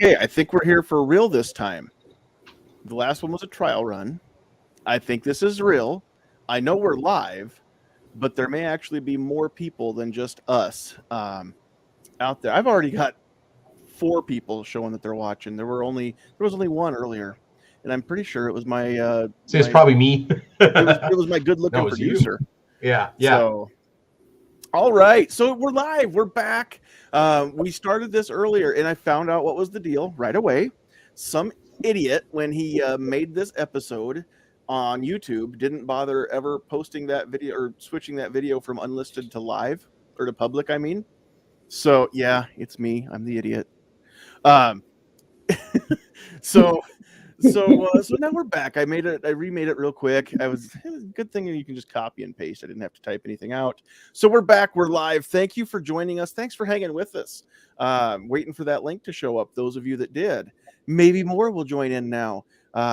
Okay, I think we're here for real this time. The last one was a trial run. I think this is real. I know we're live, but there may actually be more people than just us out there. I've already got 4 people showing that they're watching. There was only one earlier, and I'm pretty sure it was my So it's probably me. it was my good looking No, it was you. producer. Yeah. So, all right. So we're live. We're back. We started this earlier, and I found out what was the deal right away. Some idiot, when he made this episode on YouTube, didn't bother ever posting that video or switching that video from unlisted to live or to public, I mean. So, yeah, it's me. I'm the idiot. Um, so now we're back. I remade it real quick. It was a good thing you can just copy and paste. I didn't have to type anything out. So we're back. We're live. Thank you for joining us. Thanks for hanging with us. Waiting for that link to show up. Those of you that did, maybe more will join in now.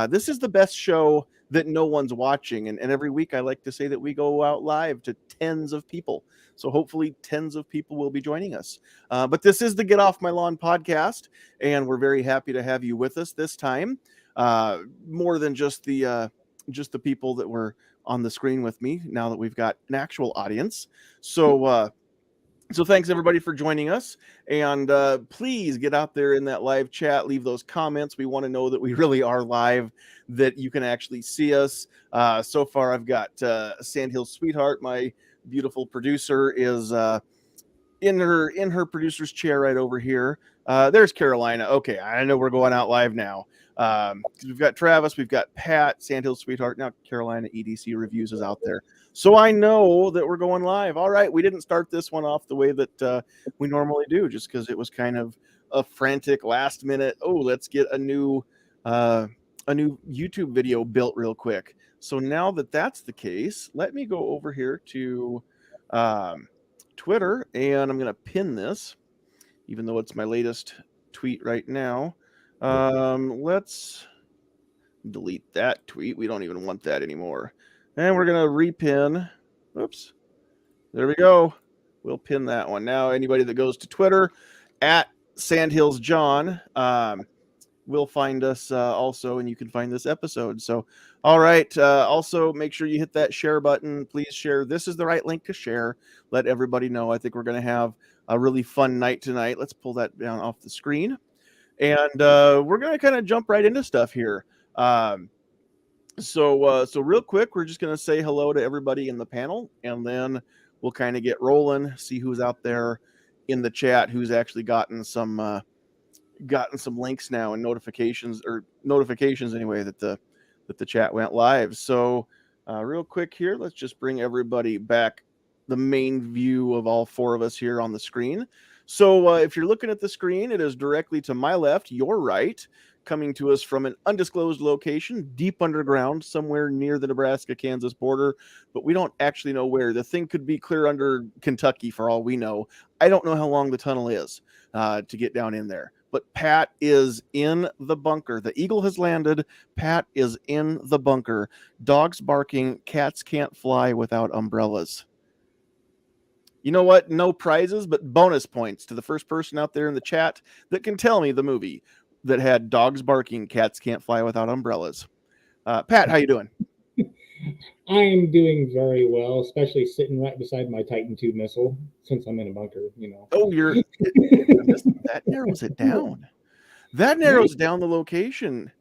This is the best show that no one's watching. And every week I like to say that we go out live to tens of people. So hopefully tens of people will be joining us. But this is the Get Off My Lawn podcast. And we're very happy to have you with us this time. More than just the people that were on the screen with me. Now that we've got an actual audience, so thanks everybody for joining us, and please get out there in that live chat, leave those comments. We want to know that we really are live, that you can actually see us. So far, I've got Sandhills Sweetheart, my beautiful producer, is in her producer's chair right over here. There's Carolina. Okay, I know we're going out live now. We've got Travis, we've got Pat, Sandhills Sweetheart. Now Carolina EDC Reviews is out there. So I know that we're going live. All right, we didn't start this one off the way that we normally do, just because it was kind of a frantic last minute. Oh, let's get a new YouTube video built real quick. So now that that's the case, let me go over here to Twitter, and I'm going to pin this, even though it's my latest tweet right now. Let's delete that tweet. We don't even want that anymore. And we're going to repin. Oops. There we go. We'll pin that one. Now, anybody that goes to Twitter at Sandhills John will find us also, and you can find this episode. So, all right. Also, make sure you hit that share button. Please share. This is the right link to share. Let everybody know. I think we're going to have a really fun night tonight. Let's pull that down off the screen. And we're going to kind of jump right into stuff here. So real quick, we're just going to say hello to everybody in the panel, and then we'll kind of get rolling, see who's out there in the chat, who's actually gotten some links now and notifications anyway that the chat went live. So real quick here, let's just bring everybody back, the main view of all 4 of us here on the screen. So if you're looking at the screen, it is directly to my left, your right, coming to us from an undisclosed location, deep underground, somewhere near the Nebraska-Kansas border, but we don't actually know where. The thing could be clear under Kentucky for all we know. I don't know how long the tunnel is to get down in there. But Pat is in the bunker. The eagle has landed. Pat is in the bunker. Dogs barking. Cats can't fly without umbrellas. You know what? No prizes, but bonus points to the first person out there in the chat that can tell me the movie that had dogs barking, cats can't fly without umbrellas. Pat, how you doing? I am doing very well, especially sitting right beside my Titan II missile, since I'm in a bunker, you know. Oh, that narrows it down. That narrows down the location.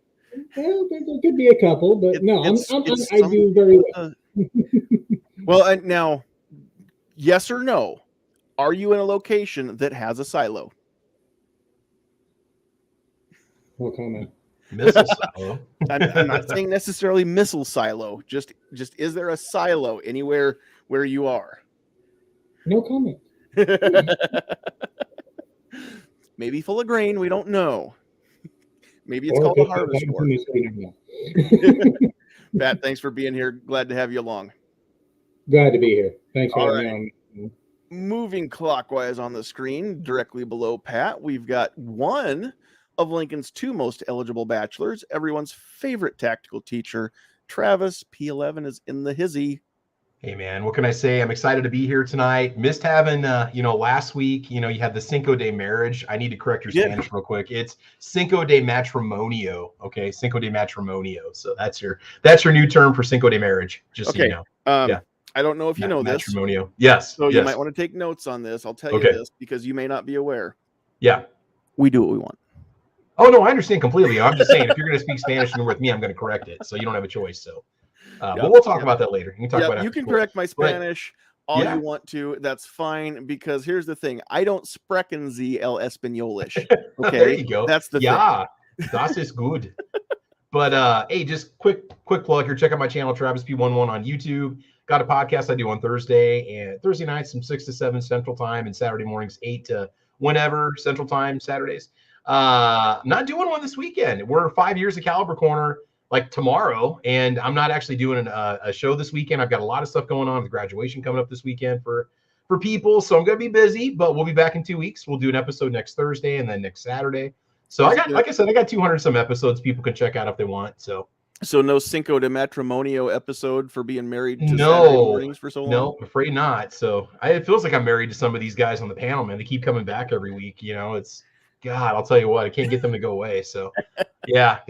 Well, there could be a couple, but I do very well. Well, now, yes or no, are you in a location that has a silo? No comment. Missile silo. I'm not saying necessarily missile silo. Just is there a silo anywhere where you are? No comment. Maybe full of grain. We don't know. Maybe it's called a harvest store. Pat, thanks for being here. Glad to have you along. Glad to be here. Thanks for having me on. Moving clockwise on the screen, directly below Pat, we've got one of Lincoln's 2 most eligible bachelors, everyone's favorite tactical teacher, Travis. P11 is in the hizzy. Hey man, what can I say? I'm excited to be here tonight. Missed having, last week, you had the Cinco de Marriage. I need to correct your Yeah. Spanish real quick. It's Cinco de Matrimonio. Okay, Cinco de Matrimonio. So that's your new term for Cinco de Marriage. Just so you know. Yeah. I don't know if you know this. Matrimonio. Yes. So yes. you might want to take notes on this. I'll tell you this because you may not be aware. Yeah. We do what we want. Oh no, I understand completely. I'm just saying, if you're going to speak Spanish and you're with me, I'm going to correct it. So you don't have a choice. So. But we'll talk about that later. You can talk about it. You can correct my Spanish all you want to. That's fine, because here's the thing. I don't sprechen Sie el Españolish. Okay. There you go. That's the thing. Yeah, das is good. But hey, just quick plug here. Check out my channel, Travis P11 on YouTube. Got a podcast I do on Thursday nights from 6 to 7 Central Time, and Saturday mornings 8 to whenever Central Time Saturdays. Not doing one this weekend. We're 5 years of Caliber Corner like tomorrow, and I'm not actually doing a show this weekend. I've got a lot of stuff going on with graduation coming up this weekend for people, so I'm gonna be busy, but we'll be back in 2 weeks. We'll do an episode next Thursday and then next Saturday. So I got, like I said, I got 200 some episodes people can check out if they want. So no Cinco de Matrimonio episode for being married to Saturday mornings for so long? No, afraid not. So it feels like I'm married to some of these guys on the panel, man. They keep coming back every week. It's God, I'll tell you what, I can't get them to go away. So yeah.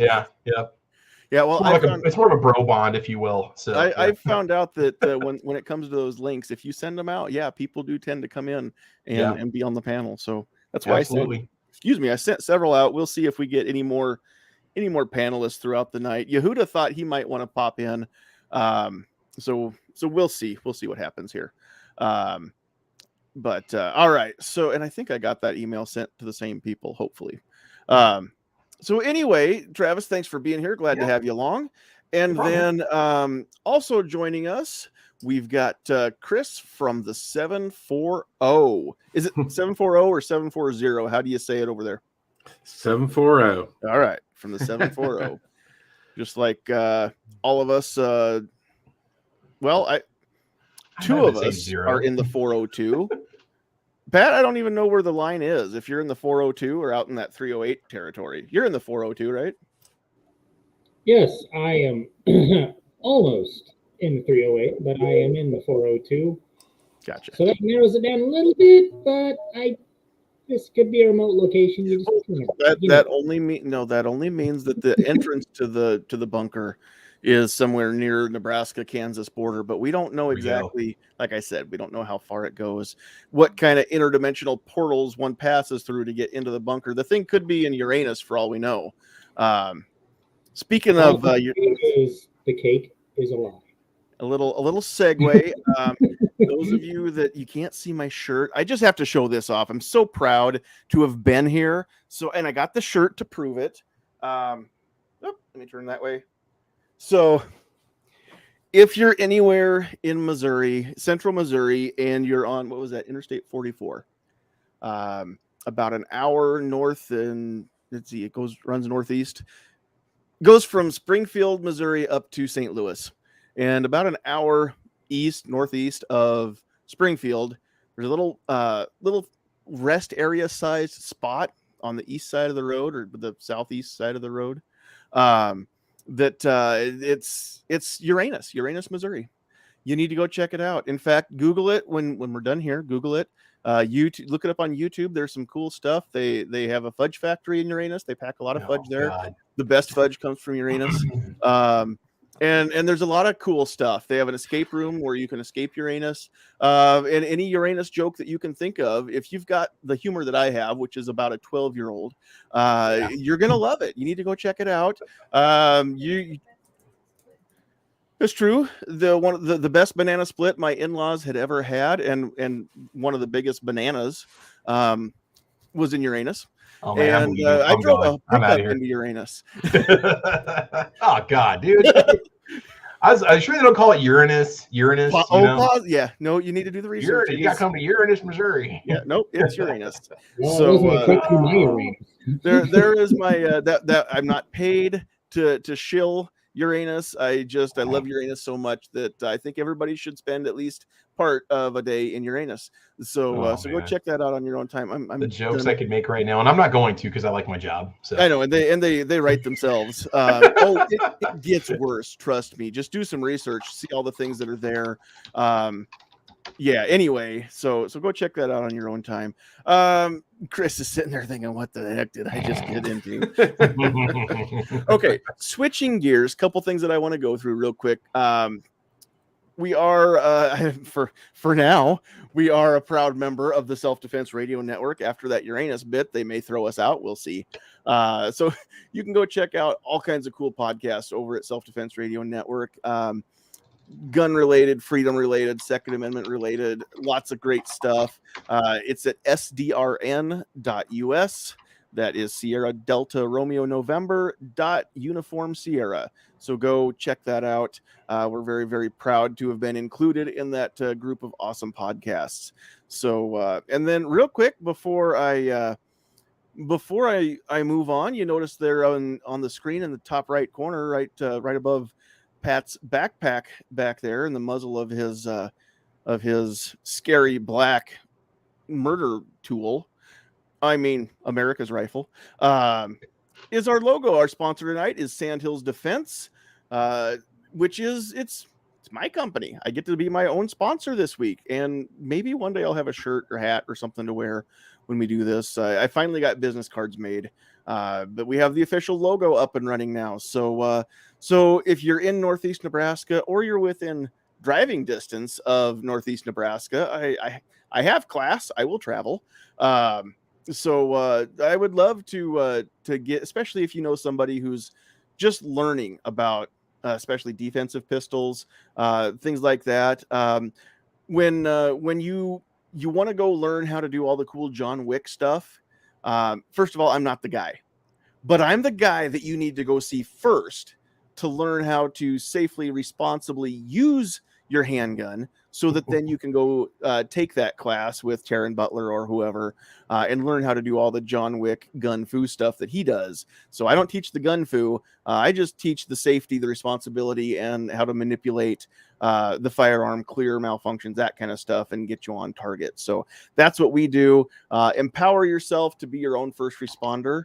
Yeah, well, it's more of a bro bond, if you will. So I found out that when it comes to those links, if you send them out, people do tend to come in and be on the panel. So that's why I sent several out. We'll see if we get any more panelists throughout the night. Yehuda thought he might want to pop in. So we'll see. We'll see what happens here. But all right. So, and I think I got that email sent to the same people, hopefully. So anyway, Travis, thanks for being here. Glad to have you along. And then also joining us, we've got Chris from the 740. Is it 740 or 740? How do you say it over there? 740. All right, from the 740. Just like all of us. Two of us are in the 402. Pat, I don't even know where the line is. If you're in the 402 or out in that 308 territory, you're in the 402, right? Yes, I am almost in the 308, but I am in the 402. Gotcha. So that narrows it down a little bit, but this could be a remote location. That only means that the entrance to the bunker is somewhere near Nebraska-Kansas border, but we don't know exactly. Like I said, we don't know how far it goes, what kind of interdimensional portals one passes through to get into the bunker. The thing could be in Uranus for all we know. Speaking of, the cake is a lie. A little segue. Those of you that you can't see my shirt, I just have to show this off. I'm so proud to have been here. And I got the shirt to prove it. Let me turn that way. So if you're anywhere in Missouri, central Missouri, and you're on, what was that, Interstate 44, about an hour north, and let's see, runs northeast, goes from Springfield, Missouri up to St. Louis, and about an hour northeast of Springfield, there's a little rest area sized spot on the east side of the road, or the southeast side of the road. It's Uranus, Missouri. You need to go check it out. In fact, Google it when we're done here. Google it. YouTube, look it up on YouTube. There's some cool stuff. They have a fudge factory in Uranus. They pack a lot of fudge there. God. The best fudge comes from Uranus. And there's a lot of cool stuff. They have an escape room where you can escape Uranus. And any Uranus joke that you can think of, if you've got the humor that I have, which is about a 12-year-old, you're gonna love it. You need to go check it out. It's true. The best banana split my in-laws had ever had, and one of the biggest bananas was in Uranus. Oh, man, and I drove a pickup into Uranus. Oh God, dude! I was sure they don't call it Uranus. Yeah. No, you need to do the research. You got to come to Uranus, Missouri. Yeah, nope, it's Uranus. Well, there is my that I'm not paid to shill Uranus. I love Uranus so much that I think everybody should spend at least part of a day in Uranus. So go Man. check that out on your own time. I'm The jokes done. I could make right now, and I'm not going to because I like my job. So I know, and they write themselves. It gets worse. Trust me. Just do some research, see all the things that are there. Yeah. Anyway, so go check that out on your own time. Chris is sitting there thinking, "What the heck did I just get into?" Okay, switching gears. Couple things that I want to go through real quick. We are for now we are a proud member of the Self-Defense Radio Network. After that Uranus bit, they may throw us out. We'll see. So you can go check out all kinds of cool podcasts over at Self-Defense Radio Network. Gun related, freedom related, Second Amendment related, lots of great stuff. It's at sdrn.us. That is Sierra Delta Romeo November .uniform Sierra. So go check that out. We're very, very proud to have been included in that group of awesome podcasts. So and then real quick before I move on, you notice there on the screen in the top right corner, right above Pat's backpack back there in the muzzle of his scary black murder tool. I mean, America's rifle, is our logo. Our sponsor tonight is Sandhills Defense, which is it's my company. I get to be my own sponsor this week, and maybe one day I'll have a shirt or hat or something to wear when we do this. I finally got business cards made, but we have the official logo up and running now. So if you're in Northeast Nebraska or you're within driving distance of Northeast Nebraska, I have class. I will travel. So I would love to get, especially if you know somebody who's just learning about especially defensive pistols, things like that. When you want to go learn how to do all the cool John Wick stuff, first of all, I'm not the guy, but I'm the guy that you need to go see first to learn how to safely, responsibly use your handgun, so that then you can go take that class with Taryn Butler or whoever and learn how to do all the John Wick gun fu stuff that he does. So I don't teach the gun fu. I just teach the safety, the responsibility, and how to manipulate the firearm, clear malfunctions, that kind of stuff, and get you on target. So that's what we do. Empower yourself to be your own first responder.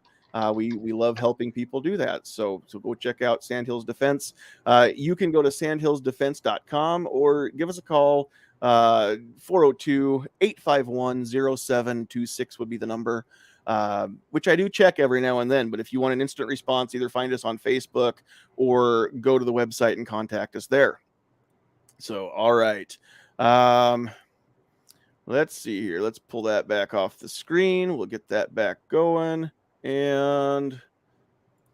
We love helping people do that. So go check out Sandhills Defense. You can go to sandhillsdefense.com or give us a call. 402-851-0726 would be the number, which I do check every now and then. But if you want an instant response, either find us on Facebook or go to the website and contact us there. So, all right. Let's see here. Let's pull that back off the screen. We'll get that back going. And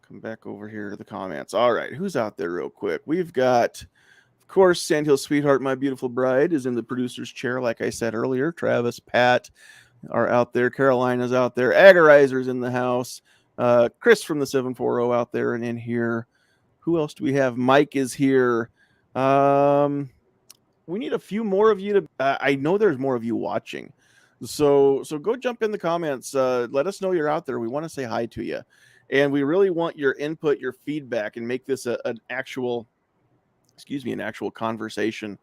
come back over here to the comments. All right, who's out there real quick? We've got, of course, Sandhill Sweetheart, My Beautiful Bride, is in the producer's chair, like I said earlier. Travis, Pat are out there. Carolina's out there. Agorizer's in the house. Chris from the 740 out there and in here. Who else do we have? Mike is here. We need a few more of you to. I know there's more of you watching. So go jump in the comments. Let us know you're out there. We want to say hi to you. And we really want your input, your feedback, and make this an actual conversation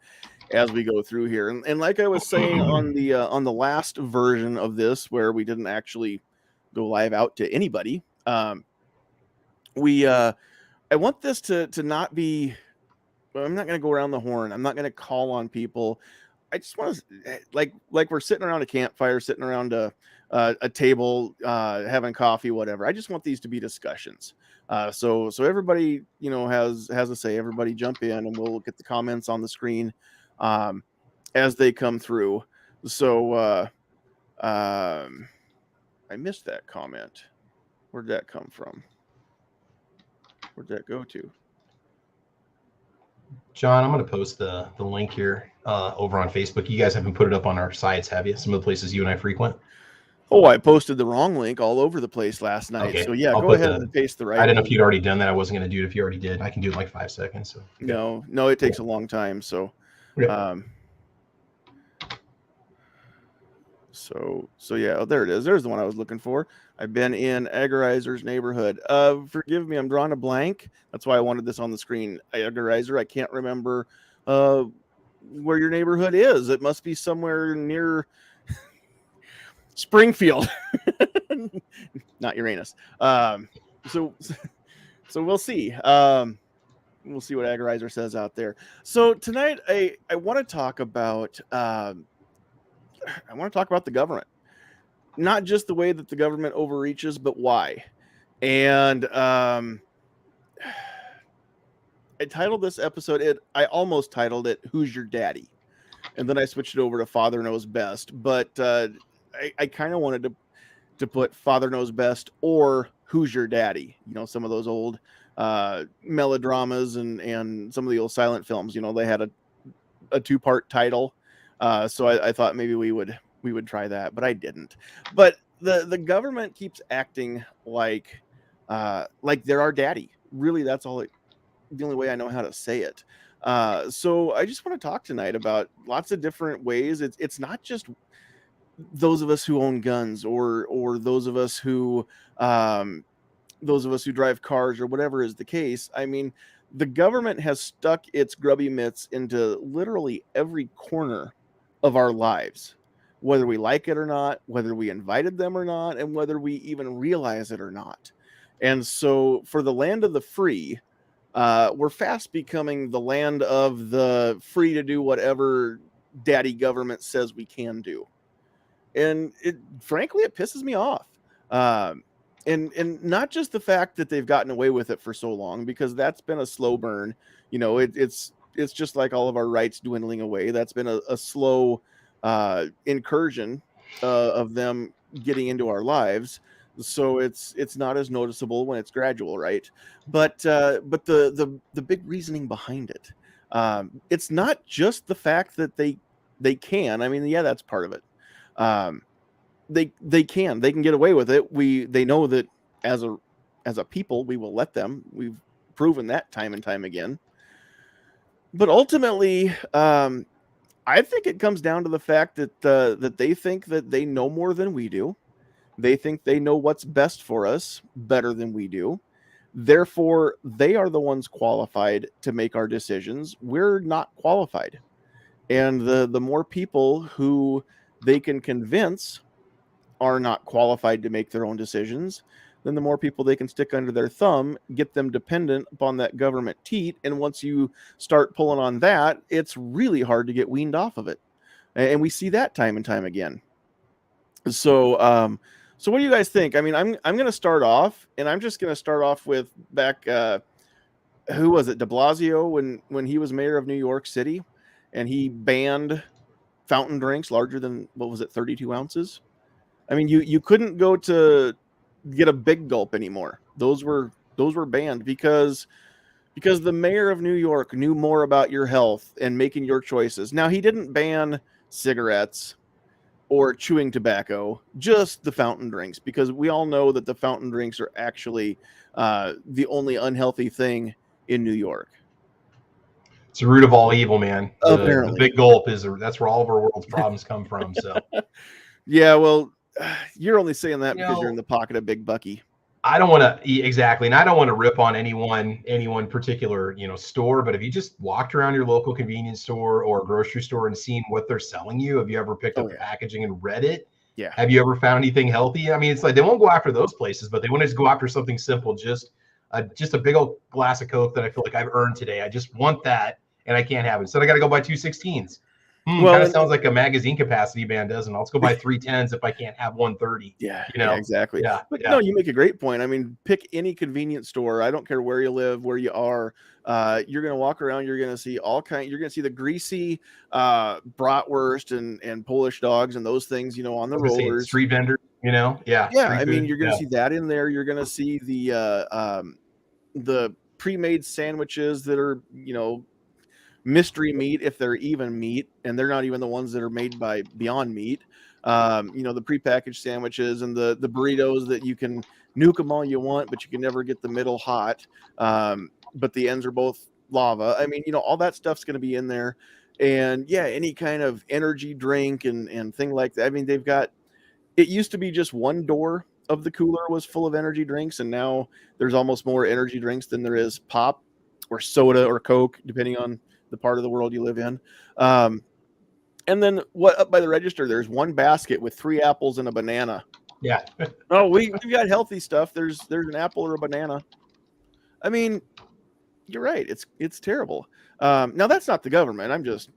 as we go through here. And like I was saying on the last version of this, where we didn't actually go live out to anybody, I want this to not be. I'm not going to go around the horn. I'm not going to call on people. I just want to, like we're sitting around a campfire, sitting around a table, having coffee, whatever. I just want these to be discussions. So everybody, has a say. Everybody jump in, and we'll get the comments on the screen as they come through. So I missed that comment. Where'd that come from? Where'd that go to? John, I'm going to post the link here over on Facebook. You guys haven't put it up on our sites, have you? Some of the places you and I frequent. Oh, I posted the wrong link all over the place last night. Okay. So yeah, I'll go ahead and paste the right. I didn't know link. if you'd already done that. I wasn't going to do it if you already did. I can do it in like 5 seconds. So No, it takes a long time. So, yeah. So yeah, there it is. There's the one I was looking for. I've been in Agorizer's neighborhood. Forgive me, I'm drawing a blank. That's why I wanted this on the screen. Agorizer, I can't remember where your neighborhood is. It must be somewhere near Springfield, not Uranus. So we'll see. We'll see what Agorizer says out there. So tonight, I want to talk about the government, not just the way that the government overreaches, but why. And I titled this episode. I almost titled it "Who's Your Daddy," and then I switched it over to "Father Knows Best." But I kind of wanted to put "Father Knows Best" or "Who's Your Daddy." You know, some of those old melodramas and some of the old silent films. You know, they had a two-part title. So I thought maybe we would try that, but I didn't. But the government keeps acting like they're our daddy. Really, that's all. The only way I know how to say it. So I just want to talk tonight about lots of different ways. It's not just those of us who own guns or those of us who drive cars or whatever is the case. I mean, the government has stuck its grubby mitts into literally every corner of our lives, whether we like it or not, whether we invited them or not, and whether we even realize it or not. And so for the land of the free, we're fast becoming the land of the free to do whatever daddy government says we can do. And frankly, it pisses me off. And not just the fact that they've gotten away with it for so long, because that's been a slow burn. You know, it's just like all of our rights dwindling away. That's been a slow incursion of them getting into our lives. So it's not as noticeable when it's gradual, right? But the big reasoning behind it, it's not just the fact that they can. I mean, yeah, that's part of it. They can get away with it. They know that as a people we will let them. We've proven that time and time again. But ultimately, I think it comes down to the fact that they think that they know more than we do. They think they know what's best for us better than we do. Therefore, they are the ones qualified to make our decisions. We're not qualified. And the more people who they can convince are not qualified to make their own decisions, then the more people they can stick under their thumb, get them dependent upon that government teat. And once you start pulling on that, it's really hard to get weaned off of it. And we see that time and time again. So what do you guys think? I mean, I'm going to start off, and I'm just going to start off with back, who was it? De Blasio, when he was mayor of New York City, and he banned fountain drinks larger than, what was it, 32 ounces? I mean, you couldn't go to get a big gulp anymore. Those were banned because the mayor of New York knew more about your health and making your choices. Now, he didn't ban cigarettes or chewing tobacco, just the fountain drinks, because we all know that the fountain drinks are actually the only unhealthy thing in New York. It's the root of all evil, man. Apparently. The big gulp that's where all of our world's problems come from. So, yeah, well, you're only saying that because you're in the pocket of Big Bucky. I don't want to exactly, and I don't want to rip on anyone particular, store. But if you just walked around your local convenience store or grocery store and seen what they're selling you, have you ever picked up the packaging and read it? Yeah. Have you ever found anything healthy? I mean, it's like they won't go after those places, but they want to just go after something simple, just a big old glass of Coke that I feel like I've earned today. I just want that, and I can't have it. So I got to go buy 2 16s. Kind of sounds like a magazine capacity band, doesn't it? Let's go buy 3 10s if I can't have 130. Yeah, exactly. Yeah, but no, you make a great point. I mean, pick any convenience store. I don't care where you live, where you are. You're going to walk around. You're going to see all kinds. You're going to see the greasy bratwurst and Polish dogs and those things, on the rollers. Street vendors, Yeah. Yeah, I mean, you're going to see that in there. You're going to see the pre-made sandwiches that are, mystery meat, if they're even meat, and they're not even the ones that are made by Beyond Meat. The prepackaged sandwiches and the burritos that you can nuke them all you want, but you can never get the middle hot. But the ends are both lava. I mean, all that stuff's going to be in there. And yeah, any kind of energy drink and thing like that. I mean, it used to be just one door of the cooler was full of energy drinks, and now there's almost more energy drinks than there is pop or soda or Coke, depending on the part of the world you live in. And then what up by the register, there's one basket with 3 apples and a banana. Yeah. Oh, we've got healthy stuff. There's an apple or a banana. I mean, you're right. It's terrible. Now that's not the government. I'm just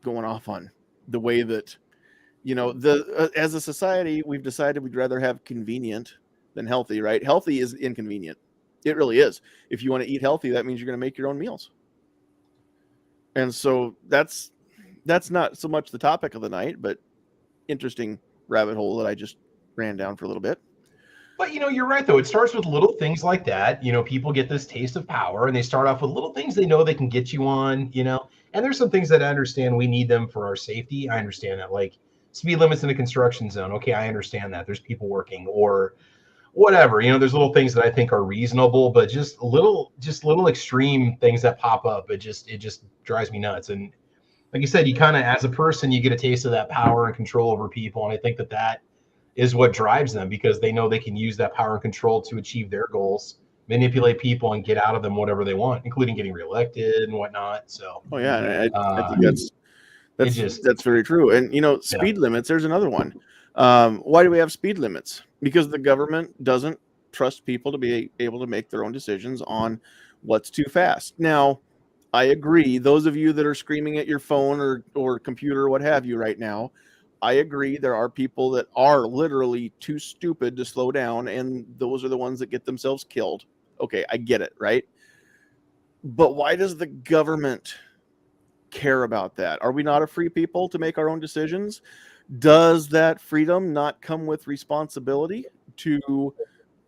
going off on the way that, as a society, we've decided we'd rather have convenient than healthy, right? Healthy is inconvenient. It really is. If you want to eat healthy, that means you're going to make your own meals. And so that's not so much the topic of the night, but interesting rabbit hole that I just ran down for a little bit. But, you're right, though. It starts with little things like that. People get this taste of power, and they start off with little things they know they can get you on, And there's some things that I understand we need them for our safety. I understand that, like speed limits in a construction zone. Okay, I understand that. There's people working or whatever. There's little things that I think are reasonable, but just little extreme things that pop up. It just drives me nuts. And like you said, you kind of, as a person, you get a taste of that power and control over people. And I think that is what drives them, because they know they can use that power and control to achieve their goals, manipulate people, and get out of them whatever they want, including getting reelected and whatnot. So, oh yeah, I think that's very true. And speed limits. There's another one. Why do we have speed limits? Because the government doesn't trust people to be able to make their own decisions on what's too fast. Now, I agree. Those of you that are screaming at your phone or computer or what have you right now, I agree. There are people that are literally too stupid to slow down, and those are the ones that get themselves killed. Okay, I get it, right? But why does the government care about that? Are we not a free people to make our own decisions? Does that freedom not come with responsibility to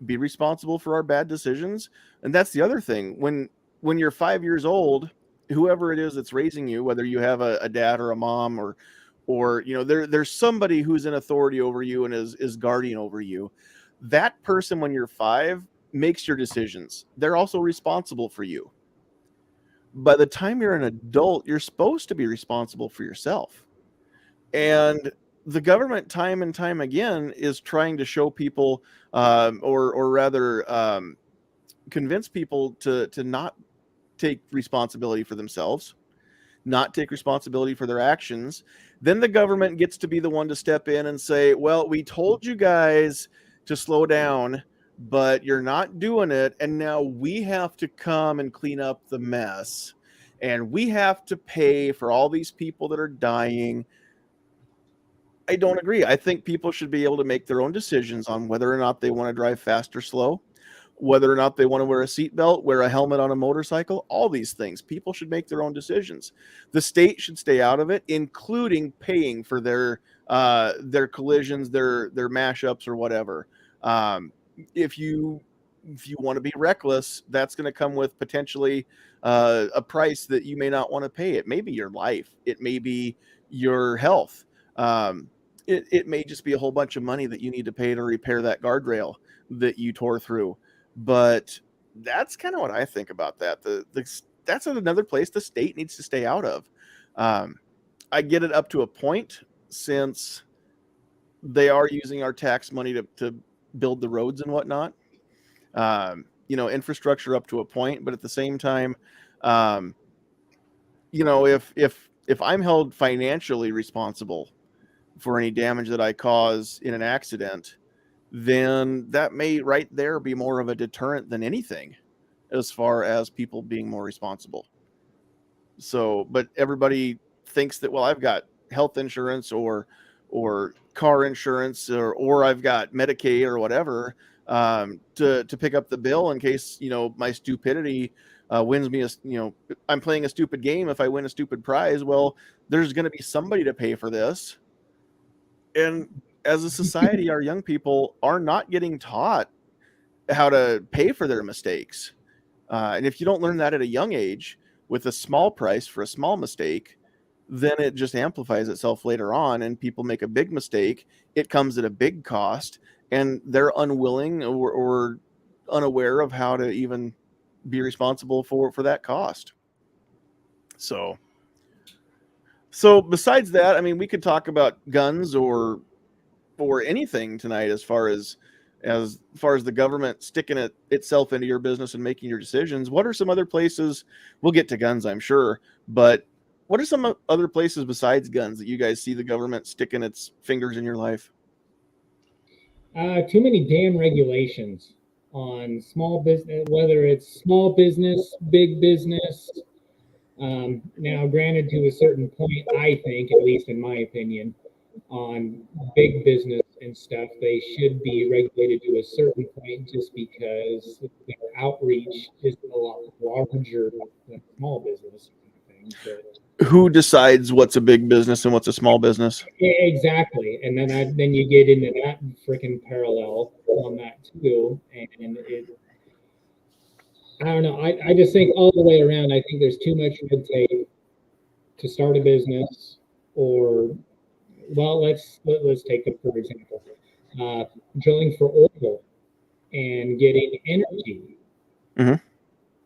be responsible for our bad decisions? And that's the other thing. When you're 5 years old, whoever it is that's raising you, whether you have a dad or a mom or there's somebody who's in authority over you and is guardian over you, that person, when you're 5, makes your decisions. They're also responsible for you. By the time you're an adult, you're supposed to be responsible for yourself. And the government, time and time again, is trying to show people, or rather convince people to not take responsibility for themselves, not take responsibility for their actions. Then the government gets to be the one to step in and say, well, we told you guys to slow down, but you're not doing it. And now we have to come and clean up the mess. And we have to pay for all these people that are dying. I don't agree. I think people should be able to make their own decisions on whether or not they want to drive fast or slow, whether or not they want to wear a seatbelt, wear a helmet on a motorcycle, all these things. People should make their own decisions. The state should stay out of it, including paying for their collisions, their mashups or whatever. If you want to be reckless, that's going to come with potentially a price that you may not want to pay. It may be your life. It may be your health. It may just be a whole bunch of money that you need to pay to repair that guardrail that you tore through. But that's kind of what I think about that. That's another place the state needs to stay out of. I get it up to a point, since they are using our tax money to build the roads and whatnot. Infrastructure up to a point, but at the same time, if I'm held financially responsible for any damage that I cause in an accident, then that may right there be more of a deterrent than anything as far as people being more responsible. So, but everybody thinks that, well, I've got health insurance or car insurance or I've got Medicaid or whatever to pick up the bill in case, my stupidity wins me I'm playing a stupid game. If I win a stupid prize, well, there's going to be somebody to pay for this. And as a society, our young people are not getting taught how to pay for their mistakes. And if you don't learn that at a young age with a small price for a small mistake, then it just amplifies itself later on and people make a big mistake. It comes at a big cost and they're unwilling or unaware of how to even be responsible for that cost. So besides that, I mean, we could talk about guns or anything tonight as far as as far as the government sticking itself into your business and making your decisions, what are some other places? We'll get to guns, I'm sure, but what are some other places besides guns that you guys see the government sticking its fingers in your life? Too many damn regulations on small business, whether it's small business, big business. Now, granted, to a certain point, I think, at least in my opinion, on big business and stuff, they should be regulated to a certain point just because their outreach is a lot larger than small business. Who decides what's a big business and what's a small business? Exactly, and then you get into that freaking parallel on that too, and I don't know. I just think all the way around, I think there's too much red tape to start a business, or well, let's take it for example, drilling for oil and getting energy,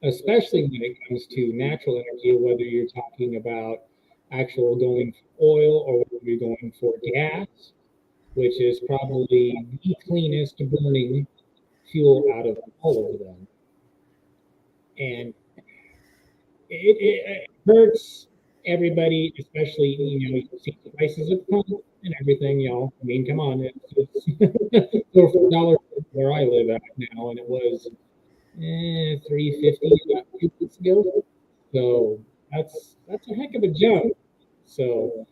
especially when it comes to natural energy, whether you're talking about actual going for oil or whether you're going for gas, which is probably the cleanest burning fuel out of all of them. And it hurts everybody, especially, you see the prices of pump and everything, I mean, come on, it's $4 where I live at now, and it was $3.50 about 2 weeks ago. So that's a heck of a jump. So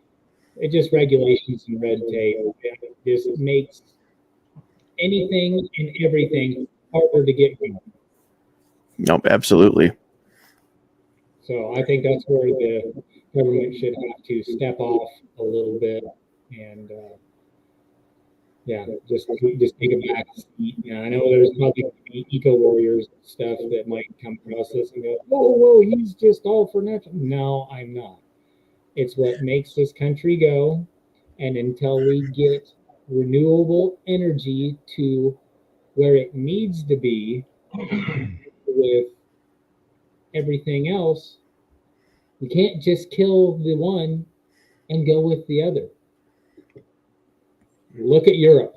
it just regulations and red tape. It just makes anything and everything harder to get going. Nope, absolutely. So I think that's where the government should have to step off a little bit and just take a back seat. I know there's probably eco warriors and stuff that might come across this and go, whoa, he's just all for natural. No, I'm not. It's what makes this country go. And until we get renewable energy to where it needs to be with everything else, we can't just kill the one and go with the other. Look at Europe.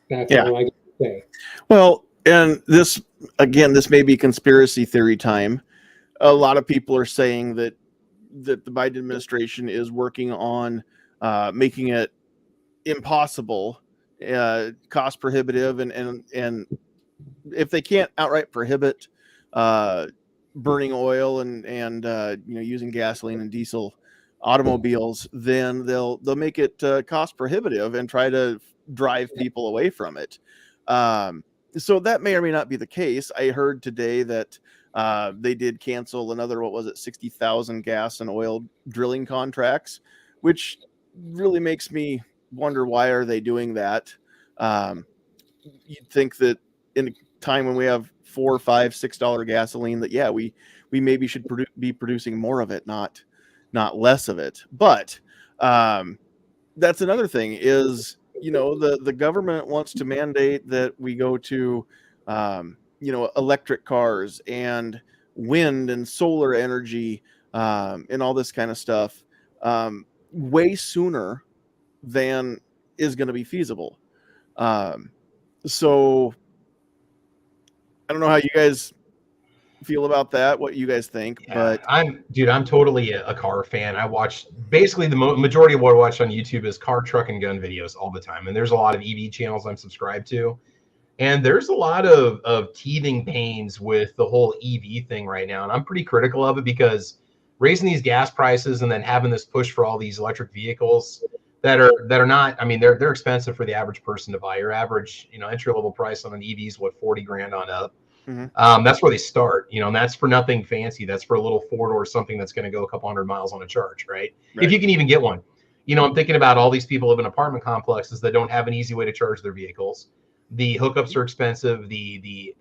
That's all I can say. Well, and this may be conspiracy theory time. A lot of people are saying that the Biden administration is working on making it impossible, cost prohibitive, and if they can't outright prohibit burning oil and using gasoline and diesel automobiles, then they'll make it cost prohibitive and try to drive people away from it. So that may or may not be the case. I heard today that they did cancel another, 60,000 gas and oil drilling contracts, which really makes me wonder, why are they doing that? You'd think that in a time when we have $4, $5, $6 gasoline, that we maybe should be producing more of it, not less of it. But that's another thing is, the government wants to mandate that we go to electric cars and wind and solar energy and all this kind of stuff way sooner than is going to be feasible. So I don't know how you guys feel about that, what you guys think. But I'm totally a car fan. I watch basically the majority of what I watch on YouTube is car, truck, and gun videos all the time. And there's a lot of EV channels I'm subscribed to. And there's a lot of teething pains with the whole EV thing right now. And I'm pretty critical of it because raising these gas prices and then having this push for all these electric vehicles that are not, I mean, they're expensive for the average person to buy. Your average, entry level price on an EV is what, 40 grand on up. Mm-hmm. That's where they start, and that's for nothing fancy. That's for a little 4-door something that's going to go a couple hundred miles on a charge, right? If you can even get one. I'm thinking about all these people live in apartment complexes that don't have an easy way to charge their vehicles. The hookups are expensive. The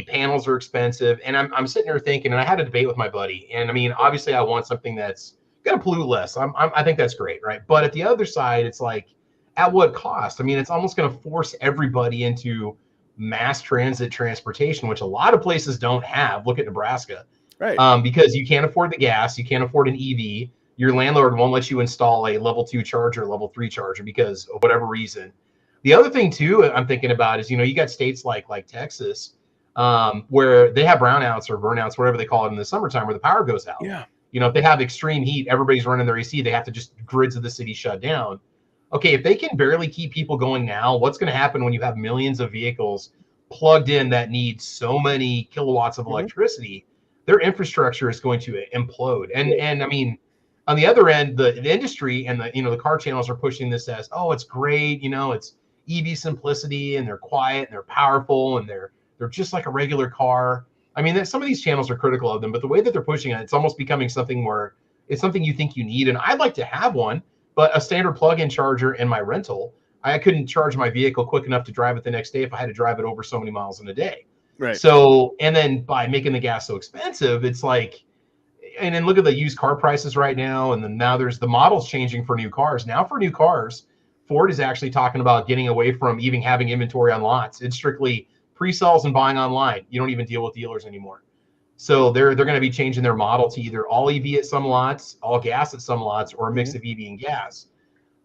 panels are expensive. And I'm sitting here thinking, and I had a debate with my buddy. And I mean, obviously I want something that's going to pollute less. I think that's great, right? But at the other side, it's like, at what cost? I mean, it's almost going to force everybody into mass transit transportation, which a lot of places don't have. Look at Nebraska, right? Because you can't afford the gas, you can't afford an EV. Your landlord won't let you install a level 2 charger, level 3 charger because of whatever reason. The other thing too, I'm thinking about is, you got states like Texas, where they have brownouts or burnouts, whatever they call it in the summertime, where the power goes out. Yeah. If they have extreme heat, everybody's running their AC. They have to just grids of the city shut down. Okay, if they can barely keep people going now, what's going to happen when you have millions of vehicles plugged in that need so many kilowatts of electricity? Their infrastructure is going to implode. And I mean, on the other end, the industry and the car channels are pushing this as, oh, it's great, it's EV simplicity, and they're quiet and they're powerful and they're just like a regular car. I mean, some of these channels are critical of them, but the way that they're pushing it, it's almost becoming something where it's something you think you need. And I'd like to have one, but a standard plug-in charger in my rental, I couldn't charge my vehicle quick enough to drive it the next day if I had to drive it over so many miles in a day. Right. So, and then by making the gas so expensive, it's like, and then look at the used car prices right now. And then now there's the models changing for new cars. Now for new cars, Ford is actually talking about getting away from even having inventory on lots. It's strictly pre-sales and buying online. You don't even deal with dealers anymore. So they're going to be changing their model to either all EV at some lots, all gas at some lots, or a mix of EV and gas.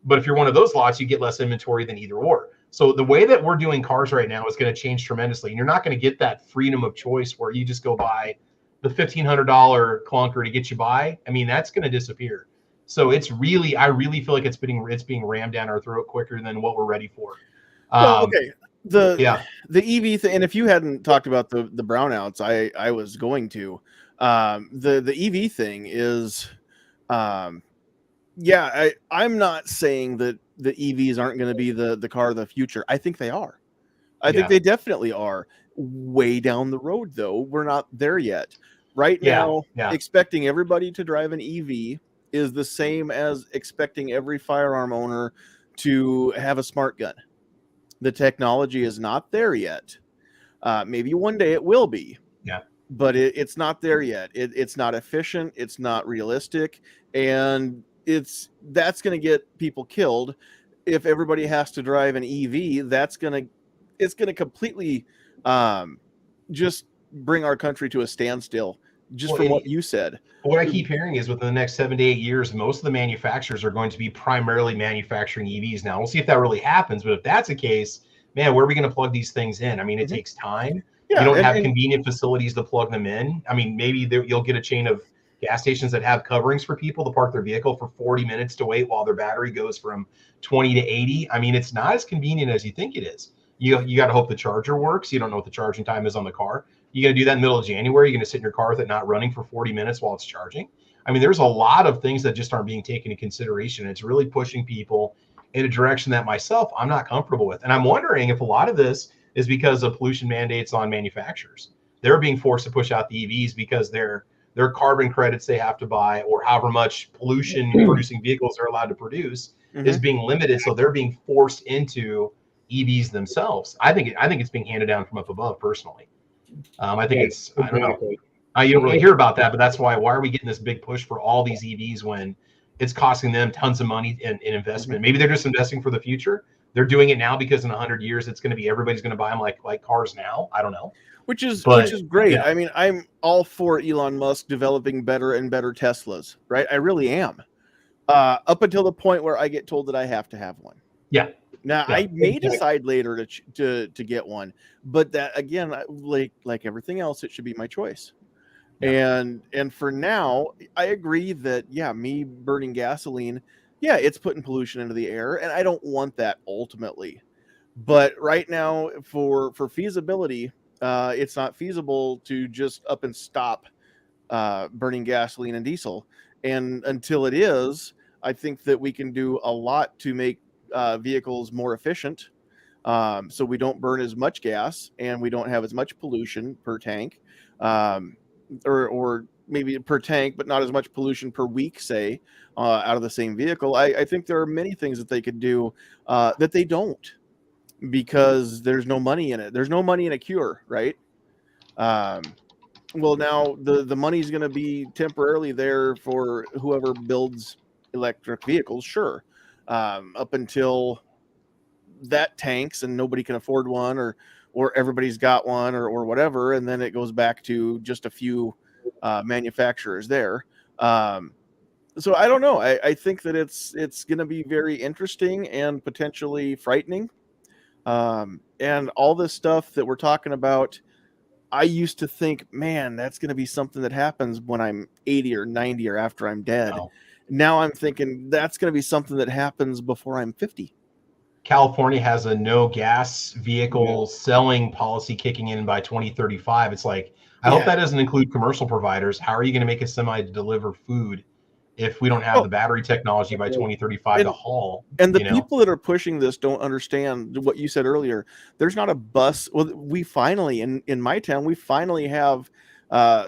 But if you're one of those lots, you get less inventory than either or. So the way that we're doing cars right now is going to change tremendously. And you're not going to get that freedom of choice where you just go buy the $1,500 clunker to get you by. I mean, that's going to disappear. So I really feel like it's being rammed down our throat quicker than what we're ready for. Well, okay. The EV thing, and if you hadn't talked about the brownouts, I was going to. The EV thing is, I'm not saying that the EVs aren't going to be the car of the future. I think they are. I think they definitely are. Way down the road, though, we're not there yet. Right now, expecting everybody to drive an EV is the same as expecting every firearm owner to have a smart gun. The technology is not there yet. Maybe one day it will be. Yeah. But it's not there yet. It's not efficient. It's not realistic. And that's going to get people killed. If everybody has to drive an EV, it's going to completely just bring our country to a standstill. From what you said. What I keep hearing is within the next 7 to 8 years, most of the manufacturers are going to be primarily manufacturing EVs. Now, we'll see if that really happens. But if that's the case, man, where are we going to plug these things in? I mean, it takes time. You don't have convenient facilities to plug them in. I mean, maybe you'll get a chain of gas stations that have coverings for people to park their vehicle for 40 minutes to wait while their battery goes from 20 to 80. I mean, it's not as convenient as you think it is. You got to hope the charger works. You don't know what the charging time is on the car. You're going to do that in the middle of January. You're going to sit in your car with it not running for 40 minutes while it's charging. I mean, there's a lot of things that just aren't being taken into consideration. It's really pushing people in a direction that myself, I'm not comfortable with. And I'm wondering if a lot of this is because of pollution mandates on manufacturers. They're being forced to push out the EVs because their carbon credits they have to buy, or however much pollution producing vehicles they're allowed to produce is being limited. So they're being forced into EVs themselves. I think it's being handed down from up above personally. I think I don't know. You don't really hear about that, but that's why are we getting this big push for all these EVs when it's costing them tons of money in investment? Maybe they're just investing for the future. They're doing it now because in 100 years, it's going to be, everybody's going to buy them like cars now. I don't know. Which is great. Yeah. I mean, I'm all for Elon Musk developing better and better Teslas, right? I really am. Up until the point where I get told that I have to have one. Yeah. Now I may decide later to get one, but that again, like everything else, it should be my choice. Yeah. And for now, I agree that me burning gasoline, it's putting pollution into the air, and I don't want that ultimately. But right now, for feasibility, it's not feasible to just up and stop burning gasoline and diesel. And until it is, I think that we can do a lot to make vehicles more efficient, so we don't burn as much gas and we don't have as much pollution per tank, or maybe per tank, but not as much pollution per week, say, out of the same vehicle. I think there are many things that they could do that they don't, because there's no money in it. There's no money in a cure, right? Well, now the money's going to be temporarily there for whoever builds electric vehicles, sure. Up until that tanks and nobody can afford one, or everybody's got one, or whatever, and then it goes back to just a few manufacturers there. So I don't know. I think that it's going to be very interesting and potentially frightening. And all this stuff that we're talking about, I used to think, man, that's going to be something that happens when I'm 80 or 90 or after I'm dead. No. Now I'm thinking that's going to be something that happens before I'm 50. California has a no gas vehicle selling policy kicking in by 2035. It's like, I hope that doesn't include commercial providers. How are you going to make a semi to deliver food if we don't have the battery technology by 2035 to haul? And the people that are pushing this don't understand what you said earlier. There's not a bus. Well, we finally, in my town, we finally have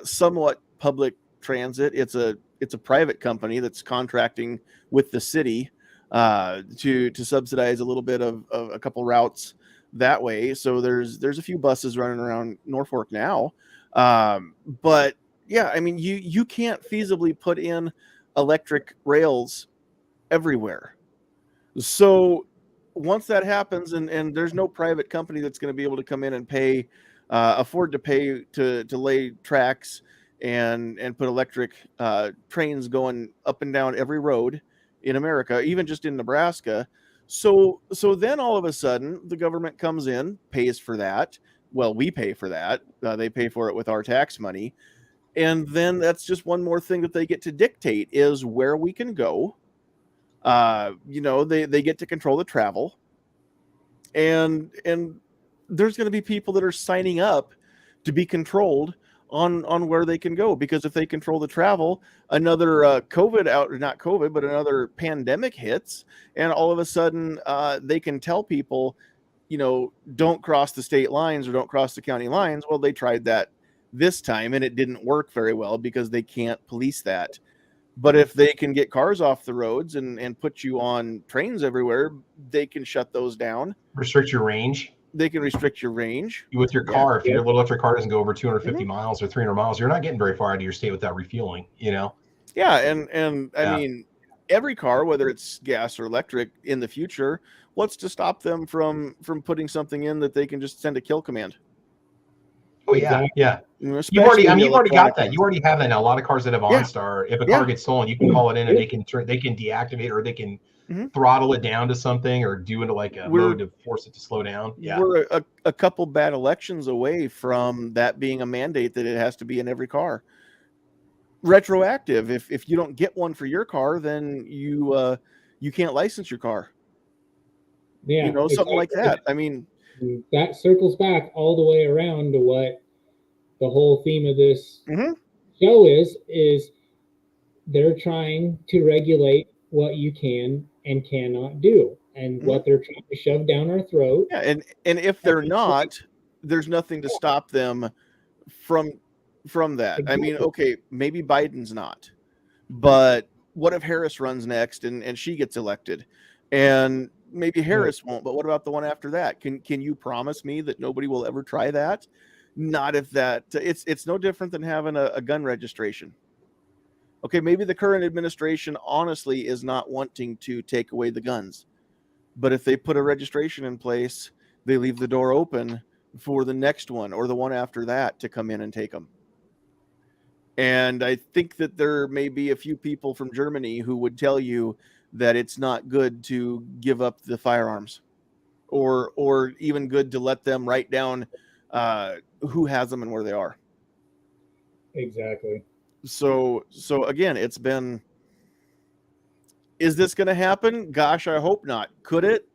somewhat public transit. It's a private company that's contracting with the city to subsidize a little bit of a couple routes that way. So there's a few buses running around Norfolk now. But yeah, I mean, you can't feasibly put in electric rails everywhere. So once that happens, and there's no private company that's going to be able to come in and afford to pay to lay tracks and put electric trains going up and down every road in America, even just in Nebraska. So then all of a sudden the government comes in, pays for that. Well, we pay for that. They pay for it with our tax money. And then that's just one more thing that they get to dictate is where we can go. They get to control the travel, and there's going to be people that are signing up to be controlled on where they can go, because if they control the travel, another another pandemic hits, and all of a sudden they can tell people, don't cross the state lines or don't cross the county lines. Well, they tried that this time and it didn't work very well because they can't police that. But if they can get cars off the roads and put you on trains everywhere, they can shut those down. Restrict your range. They can restrict your range. With your car, if your little electric car doesn't go over 250 miles or 300 miles, you're not getting very far out of your state without refueling, Yeah, and I mean, every car, whether it's gas or electric in the future, what's to stop them from putting something in that they can just send a kill command? Oh yeah, yeah. You've already got that. You already have that now. A lot of cars that have OnStar, if a car gets stolen, you can call it in and they can deactivate, or they can throttle it down to something, or do it like a mode to force it to slow down. Yeah, we're a couple bad elections away from that being a mandate that it has to be in every car. Retroactive. If you don't get one for your car, then you can't license your car. Yeah, something like that. I mean, that circles back all the way around to what the whole theme of this show is they're trying to regulate what you can and cannot do, and what they're trying to shove down our throat. Yeah, and if they're not, there's nothing to stop them from that. Exactly. I mean, okay, maybe Biden's not, but what if Harris runs next and she gets elected? And maybe Harris won't, but what about the one after that? Can you promise me that nobody will ever try that? Not if that it's no different than having a gun registration. Okay, maybe the current administration honestly is not wanting to take away the guns, but if they put a registration in place, they leave the door open for the next one or the one after that to come in and take them. And I think that there may be a few people from Germany who would tell you that it's not good to give up the firearms, or even good to let them write down who has them and where they are. Exactly. So again, it's been, is this going to happen? Gosh, I hope not. Could it?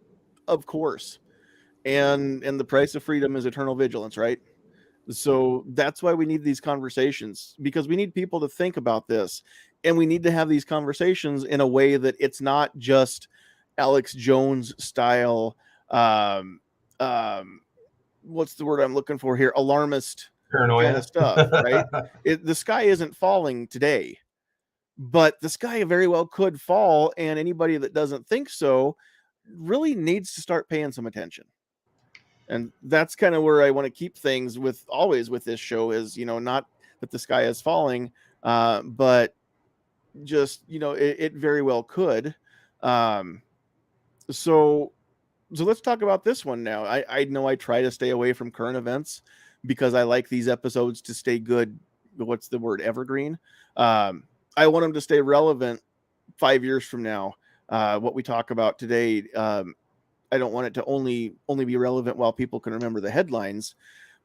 Of course. And the price of freedom is eternal vigilance, right? So that's why we need these conversations, because we need people to think about this, and we need to have these conversations in a way that it's not just Alex Jones style. What's the word I'm looking for here? Alarmist paranoia kind of stuff, right? The sky isn't falling today, but the sky very well could fall, and anybody that doesn't think so really needs to start paying some attention. And that's kind of where I want to keep things with this show is, not that the sky is falling, but just, it very well could. So let's talk about this one now. I know I try to stay away from current events because I like these episodes to stay good. What's the word? Evergreen. I want them to stay relevant 5 years from now. What we talk about today, I don't want it to only be relevant while people can remember the headlines.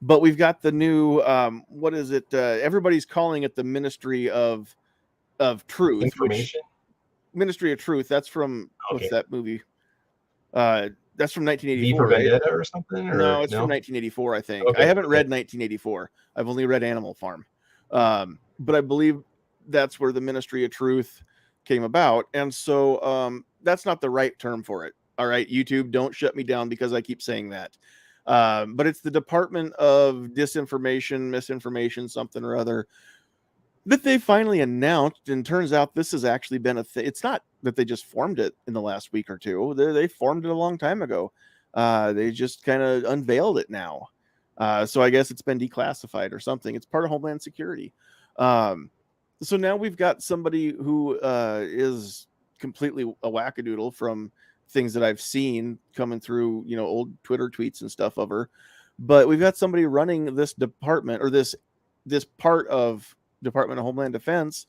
But we've got the new what is it? Everybody's calling it the Ministry of Truth. Information. Ministry of Truth. That's from what's that movie? That's from V 1984, for right? Vendetta or something? Or No, it's from 1984, I think. Okay, I haven't read 1984. I've only read Animal Farm. But I believe that's where the Ministry of Truth came about. And so that's not the right term for it. All right, YouTube, don't shut me down because I keep saying that. But it's the Department of Disinformation, Misinformation, something or other, that they finally announced. And turns out this has actually been a thing. It's not that they just formed it in the last week or two. They formed it a long time ago. They just kind of unveiled it now. So I guess it's been declassified or something. It's part of Homeland Security. So now we've got somebody who is completely a wackadoodle from things that I've seen coming through, old Twitter tweets and stuff of her. But we've got somebody running this department, or this part of Department of Homeland Defense,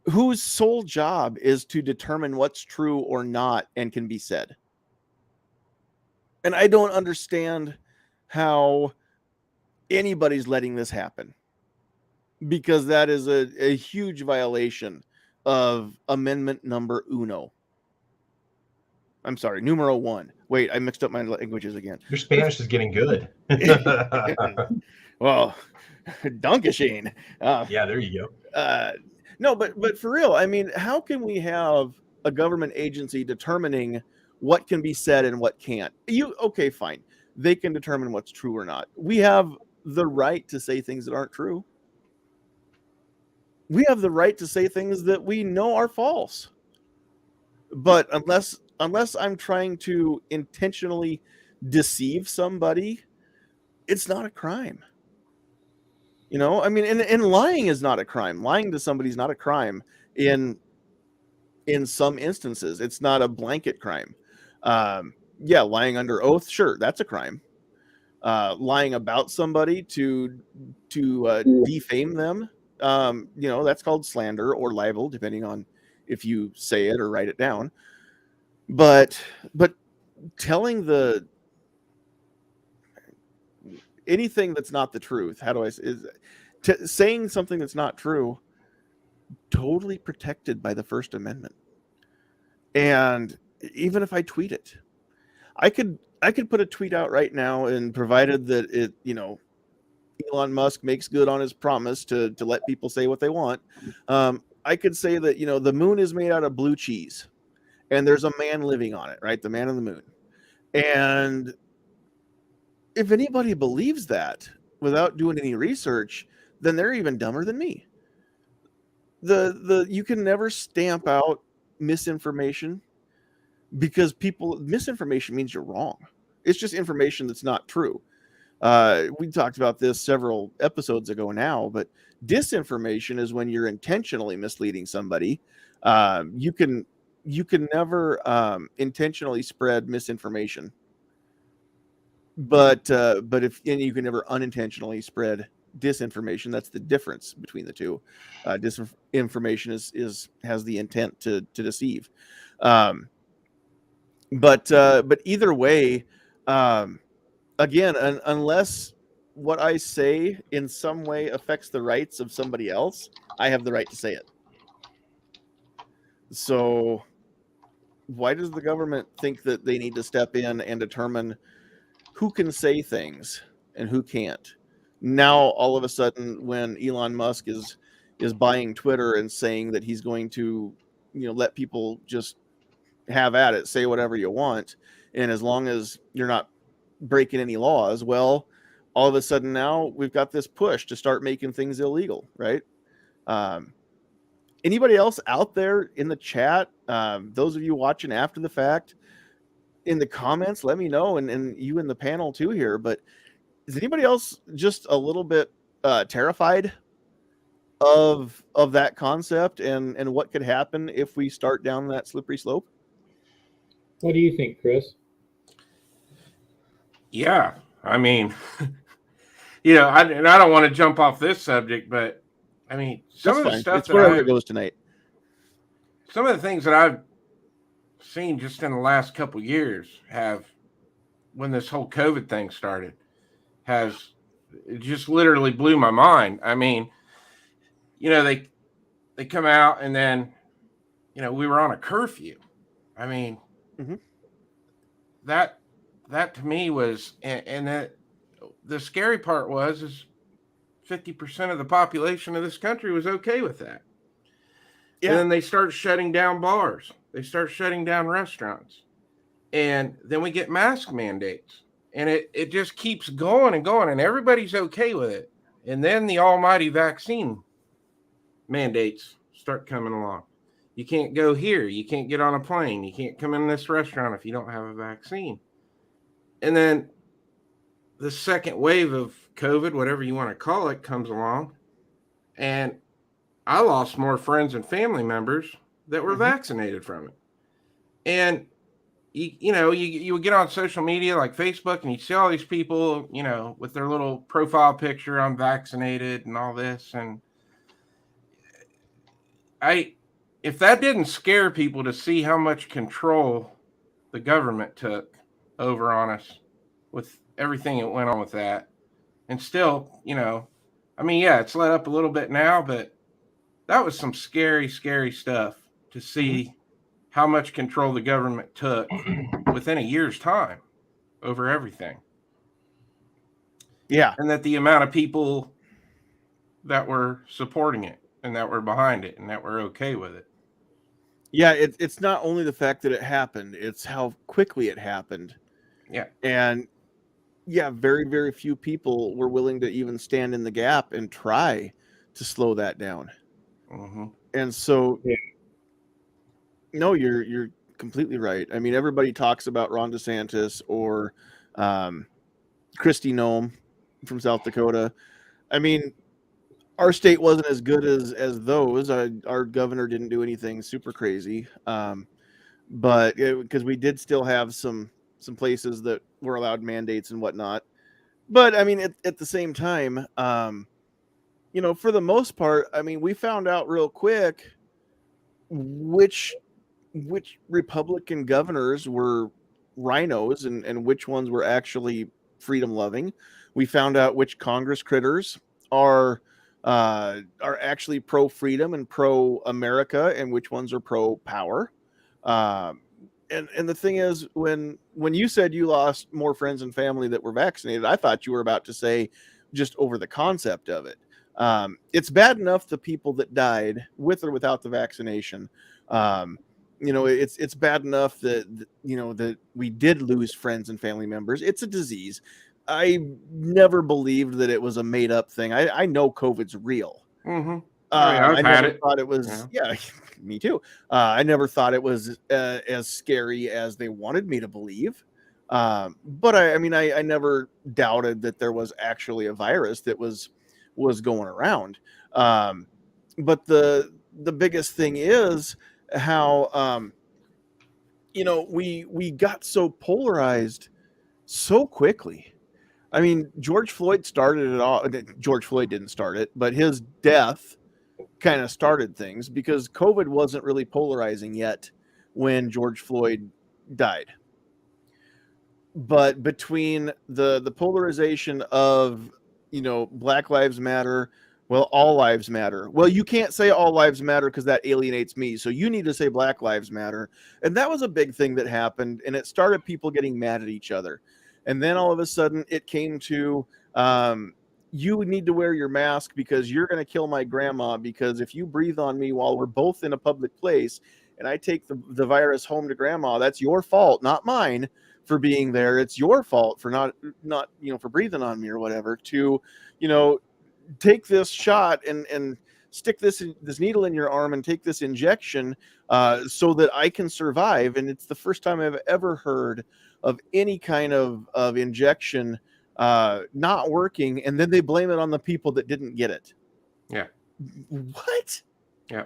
whose sole job is to determine what's true or not and can be said. And I don't understand how anybody's letting this happen, because that is a huge violation of amendment number uno. I'm sorry, numero one. Wait, I mixed up my languages again. Your Spanish is getting good. Well, Dankeschön. Yeah, there you go. No, but for real, I mean, how can we have a government agency determining what can be said and what can't? Okay, fine. They can determine what's true or not. We have the right to say things that aren't true. We have the right to say things that we know are false. But unless I'm trying to intentionally deceive somebody, it's not a crime. I mean, and lying is not a crime. Lying to somebody is not a crime in some instances. It's not a blanket crime. Yeah, lying under oath, sure, that's a crime. Lying about somebody to defame them, that's called slander or libel, depending on if you say it or write it down. But telling anything that's not the truth, saying something that's not true, totally protected by the First Amendment. And even if I tweet it, I could put a tweet out right now, and provided that it, Elon Musk makes good on his promise to let people say what they want, I could say that, the moon is made out of blue cheese and there's a man living on it, right? The man on the moon. And if anybody believes that without doing any research, then they're even dumber than me. You can never stamp out misinformation, because misinformation means you're wrong. It's just information that's not true. We talked about this several episodes ago now, but disinformation is when you're intentionally misleading somebody. You can never intentionally spread misinformation, but you can never unintentionally spread disinformation. That's the difference between the two. Disinformation has the intent to deceive. But either way, again, unless what I say in some way affects the rights of somebody else, I have the right to say it. So why does the government think that they need to step in and determine who can say things and who can't? Now, all of a sudden, when Elon Musk is buying Twitter and saying that he's going to, let people just have at it, say whatever you want, and as long as you're not breaking any laws, well, all of a sudden now we've got this push to start making things illegal, right? Anybody else out there in the chat, those of you watching after the fact, in the comments, let me know, and you in the panel too here, but is anybody else just a little bit terrified of that concept and what could happen if we start down that slippery slope? What do you think, Chris? Yeah, I mean, I don't want to jump off this subject, but I mean, some of the stuff it's wherever it goes tonight. Some of the things that I've seen just in the last couple of years have when this whole COVID thing started it just literally blew my mind. I mean, they come out and then, we were on a curfew. I mean, Mhm. that to me was, and that the scary part is 50% of the population of this country was okay with that. Yeah. And then they start shutting down bars. They start shutting down restaurants. And then we get mask mandates. And it just keeps going and going, and everybody's okay with it. And then the almighty vaccine mandates start coming along. You can't go here. You can't get on a plane. You can't come in this restaurant if you don't have a vaccine. And then the second wave of COVID, whatever you want to call it, comes along. And I lost more friends and family members that were vaccinated from it. And you would get on social media like Facebook and you see all these people, with their little profile picture, I'm vaccinated and all this. And if that didn't scare people to see how much control the government took over on us with everything that went on with that, and still, it's let up a little bit now, but that was some scary, scary stuff to see how much control the government took within a year's time over everything. Yeah. And that the amount of people that were supporting it and that were behind it and that were okay with it. Yeah, it's not only the fact that it happened, it's how quickly it happened. Yeah. And yeah, very, very few people were willing to even stand in the gap and try to slow that down. Mm-hmm. And so, no, you're completely right. I mean, everybody talks about Ron DeSantis or Kristi Noem from South Dakota. I mean, our state wasn't as good as those. Our governor didn't do anything super crazy, but because we did still have some places that were allowed mandates and whatnot. But I mean, at the same time, for the most part, I mean, we found out real quick which Republican governors were rhinos and which ones were actually freedom loving. We found out which Congress critters are actually pro freedom and pro America, and which ones are pro power. And the thing is, when you said you lost more friends and family that were vaccinated, I thought you were about to say just over the concept of it. It's bad enough the people that died with or without the vaccination. It's bad enough that we did lose friends and family members. It's a disease. I never believed that it was a made up thing. I know COVID's real. Mm-hmm. I've I had never it. thought it was. Yeah, me too. I never thought it was as scary as they wanted me to believe. But I mean, I never doubted that there was actually a virus that was going around. But the biggest thing is how we got so polarized so quickly. I mean, George Floyd started it all. George Floyd didn't start it, but his death kind of started things because COVID wasn't really polarizing yet when George Floyd died. But between the polarization of Black Lives Matter, well, all lives matter. Well, you can't say all lives matter because that alienates me. So you need to say Black Lives Matter. And that was a big thing that happened. And it started people getting mad at each other. And then all of a sudden it came to you need to wear your mask because you're going to kill my grandma, because if you breathe on me while we're both in a public place and I take the virus home to grandma, that's your fault, not mine for being there. It's your fault for not for breathing on me or whatever, to take this shot and stick this needle in your arm and take this injection so that I can survive. And it's the first time I've ever heard of any kind of injection not working, and then they blame it on the people that didn't get it. Yeah. What? Yeah.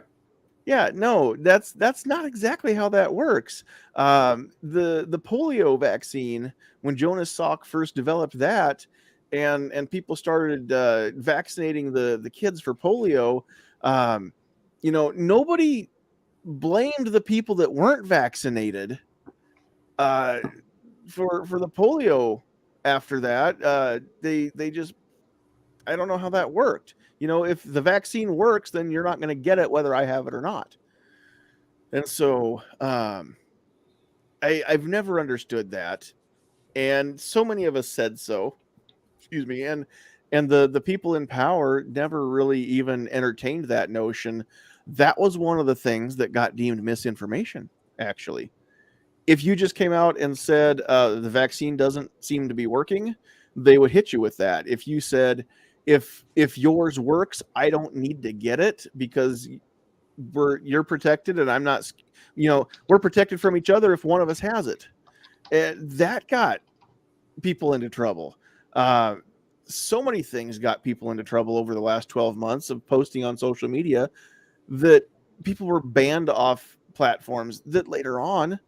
Yeah, no, that's not exactly how that works. The polio vaccine, when Jonas Salk first developed that, and people started vaccinating the kids for polio, nobody blamed the people that weren't vaccinated for the polio after that, they just, I don't know how that worked. If the vaccine works, then you're not going to get it whether I have it or not. And so I've never understood that. And so many of us said so. Excuse me. And the people in power never really even entertained that notion. That was one of the things that got deemed misinformation, actually. If you just came out and said the vaccine doesn't seem to be working, they would hit you with that. If you said, if yours works, I don't need to get it because you're protected and I'm not, we're protected from each other if one of us has it. And that got people into trouble. So many things got people into trouble over the last 12 months of posting on social media that people were banned off platforms that later on,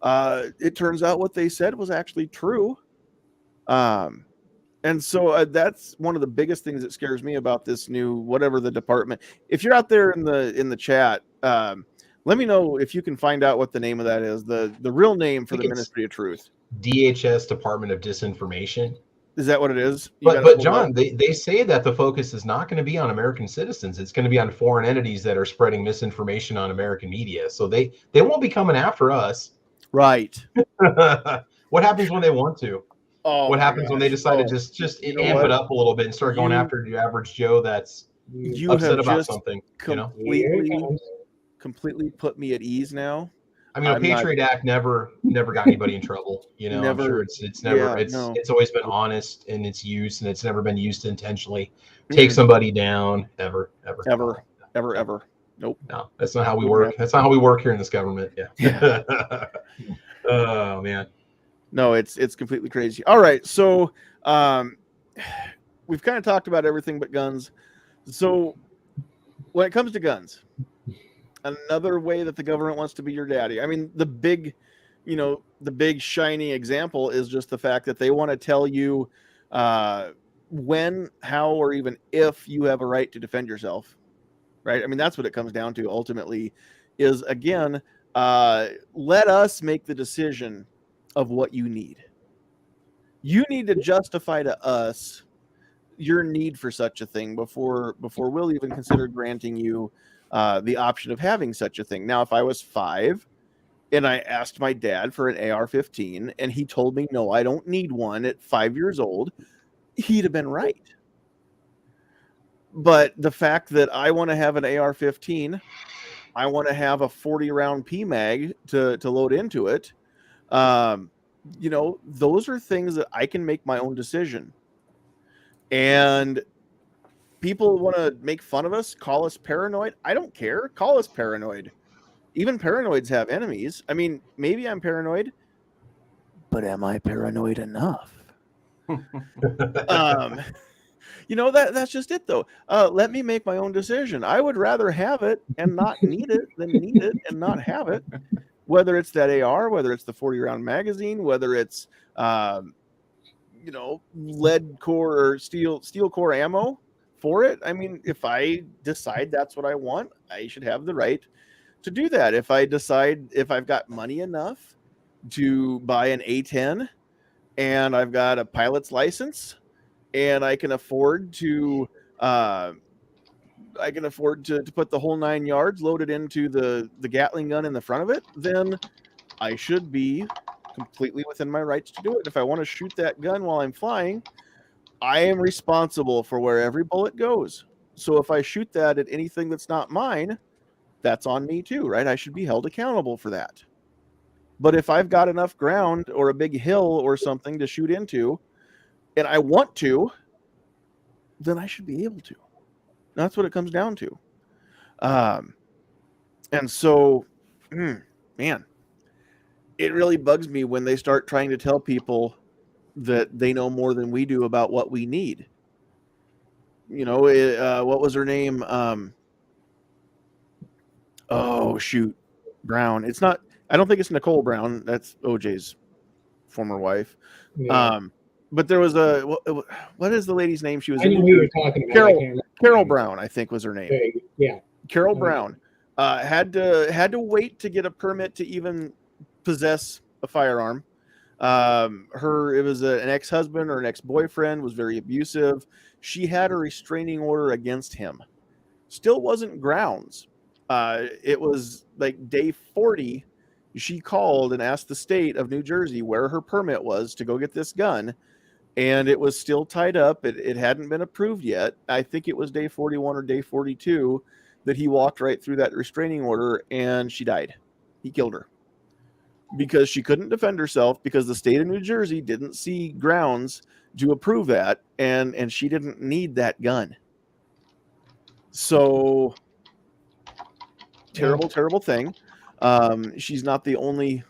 it turns out what they said was actually true. And so that's one of the biggest things that scares me about this new, whatever the department. If you're out there in the chat, let me know if you can find out what the name of that is. The real name for the Ministry of Truth. DHS, Department of Disinformation. Is that what it is? But John, they say that the focus is not going to be on American citizens. It's going to be on foreign entities that are spreading misinformation on American media. So they won't be coming after us. Right. What happens when they want to? Oh, what happens when they decide to just amp it up a little bit and start going after the average Joe that's upset about something? Completely put me at ease now. I mean, a Patriot Act never got anybody in trouble. Never, I'm sure it's always been honest in its use, and it's never been used to intentionally take somebody down ever. Nope. No, that's not how we work. That's not how we work here in this government. Yeah. Oh man. No, it's completely crazy. All right, so we've kind of talked about everything but guns. So when it comes to guns, another way that the government wants to be your daddy. I mean, the big shiny example is just the fact that they want to tell you when, how, or even if you have a right to defend yourself. Right? I mean, that's what it comes down to ultimately is, again, let us make the decision of what you need. You need to justify to us your need for such a thing before we'll even consider granting you the option of having such a thing. Now, if I was 5 and I asked my dad for an AR-15 and he told me, no, I don't need one at 5 years old, he'd have been right. But the fact that I want to have an AR-15, I want to have a 40-round PMag to load into it, those are things that I can make my own decision. And people want to make fun of us, call us paranoid. I don't care. Call us paranoid. Even paranoids have enemies. I mean, maybe I'm paranoid, but am I paranoid enough? That's just it, though. Let me make my own decision. I would rather have it and not need it than need it and not have it. Whether it's that AR, whether it's the 40-round magazine, whether it's lead core or steel core ammo for it. I mean, if I decide that's what I want, I should have the right to do that. If I decide, if I've got money enough to buy an A10 and I've got a pilot's license and I can afford to put the whole 9 yards loaded into the Gatling gun in the front of it, then I should be completely within my rights to do it. If I want to shoot that gun while I'm flying, I am responsible for where every bullet goes. So if I shoot that at anything that's not mine, that's on me too, right? I should be held accountable for that. But if I've got enough ground or a big hill or something to shoot into, and I want to, then I should be able to. That's what it comes down to. And so, man, it really bugs me when they start trying to tell people that they know more than we do about what we need. What was her name? Brown. It's not, I don't think it's Nicole Brown. That's OJ's former wife. Yeah. But there was what is the lady's name? She was who you're talking about. Carol Brown, I think was her name. Yeah. Carol Brown had to wait to get a permit to even possess a firearm. It was an ex-husband or an ex-boyfriend, was very abusive. She had a restraining order against him. Still wasn't grounds. It was like day 40. She called and asked the state of New Jersey where her permit was to go get this gun, and it was still tied up. It hadn't been approved yet. I think it was day 41 or day 42 that he walked right through that restraining order, and she died. He killed her because she couldn't defend herself, because the state of New Jersey didn't see grounds to approve that, and she didn't need that gun. So terrible thing. She's not the only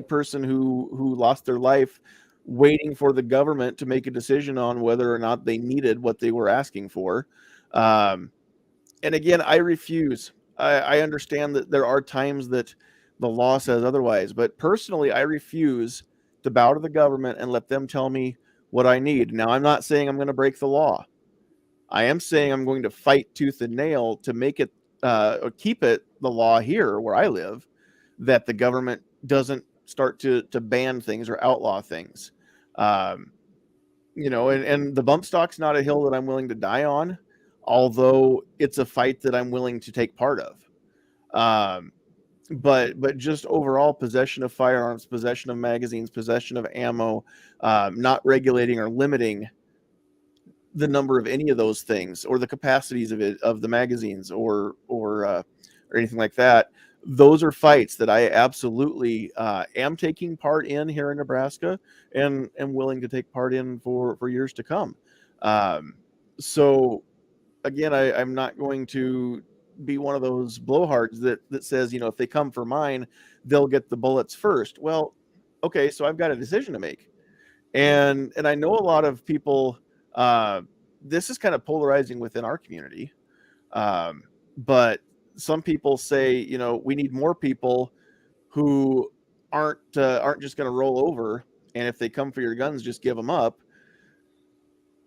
person who lost their life waiting for the government to make a decision on whether or not they needed what they were asking for. And again, I refuse. I understand that there are times that the law says otherwise, but personally, I refuse to bow to the government and let them tell me what I need. Now, I'm not saying I'm going to break the law. I am saying I'm going to fight tooth and nail to make it or keep it the law here where I live, that the government doesn't start to ban things or outlaw things. And the bump stock's not a hill that I'm willing to die on, although it's a fight that I'm willing to take part of. But just overall possession of firearms, possession of magazines, possession of ammo, not regulating or limiting the number of any of those things or the capacities of the magazines or anything like that. Those are fights that I absolutely am taking part in here in Nebraska and am willing to take part in for years to come. So again, I'm not going to be one of those blowhards that says, if they come for mine, they'll get the bullets first. Well, okay, so I've got a decision to make. And I know a lot of people, this is kind of polarizing within our community. But some people say, we need more people who aren't just going to roll over, and if they come for your guns, just give them up.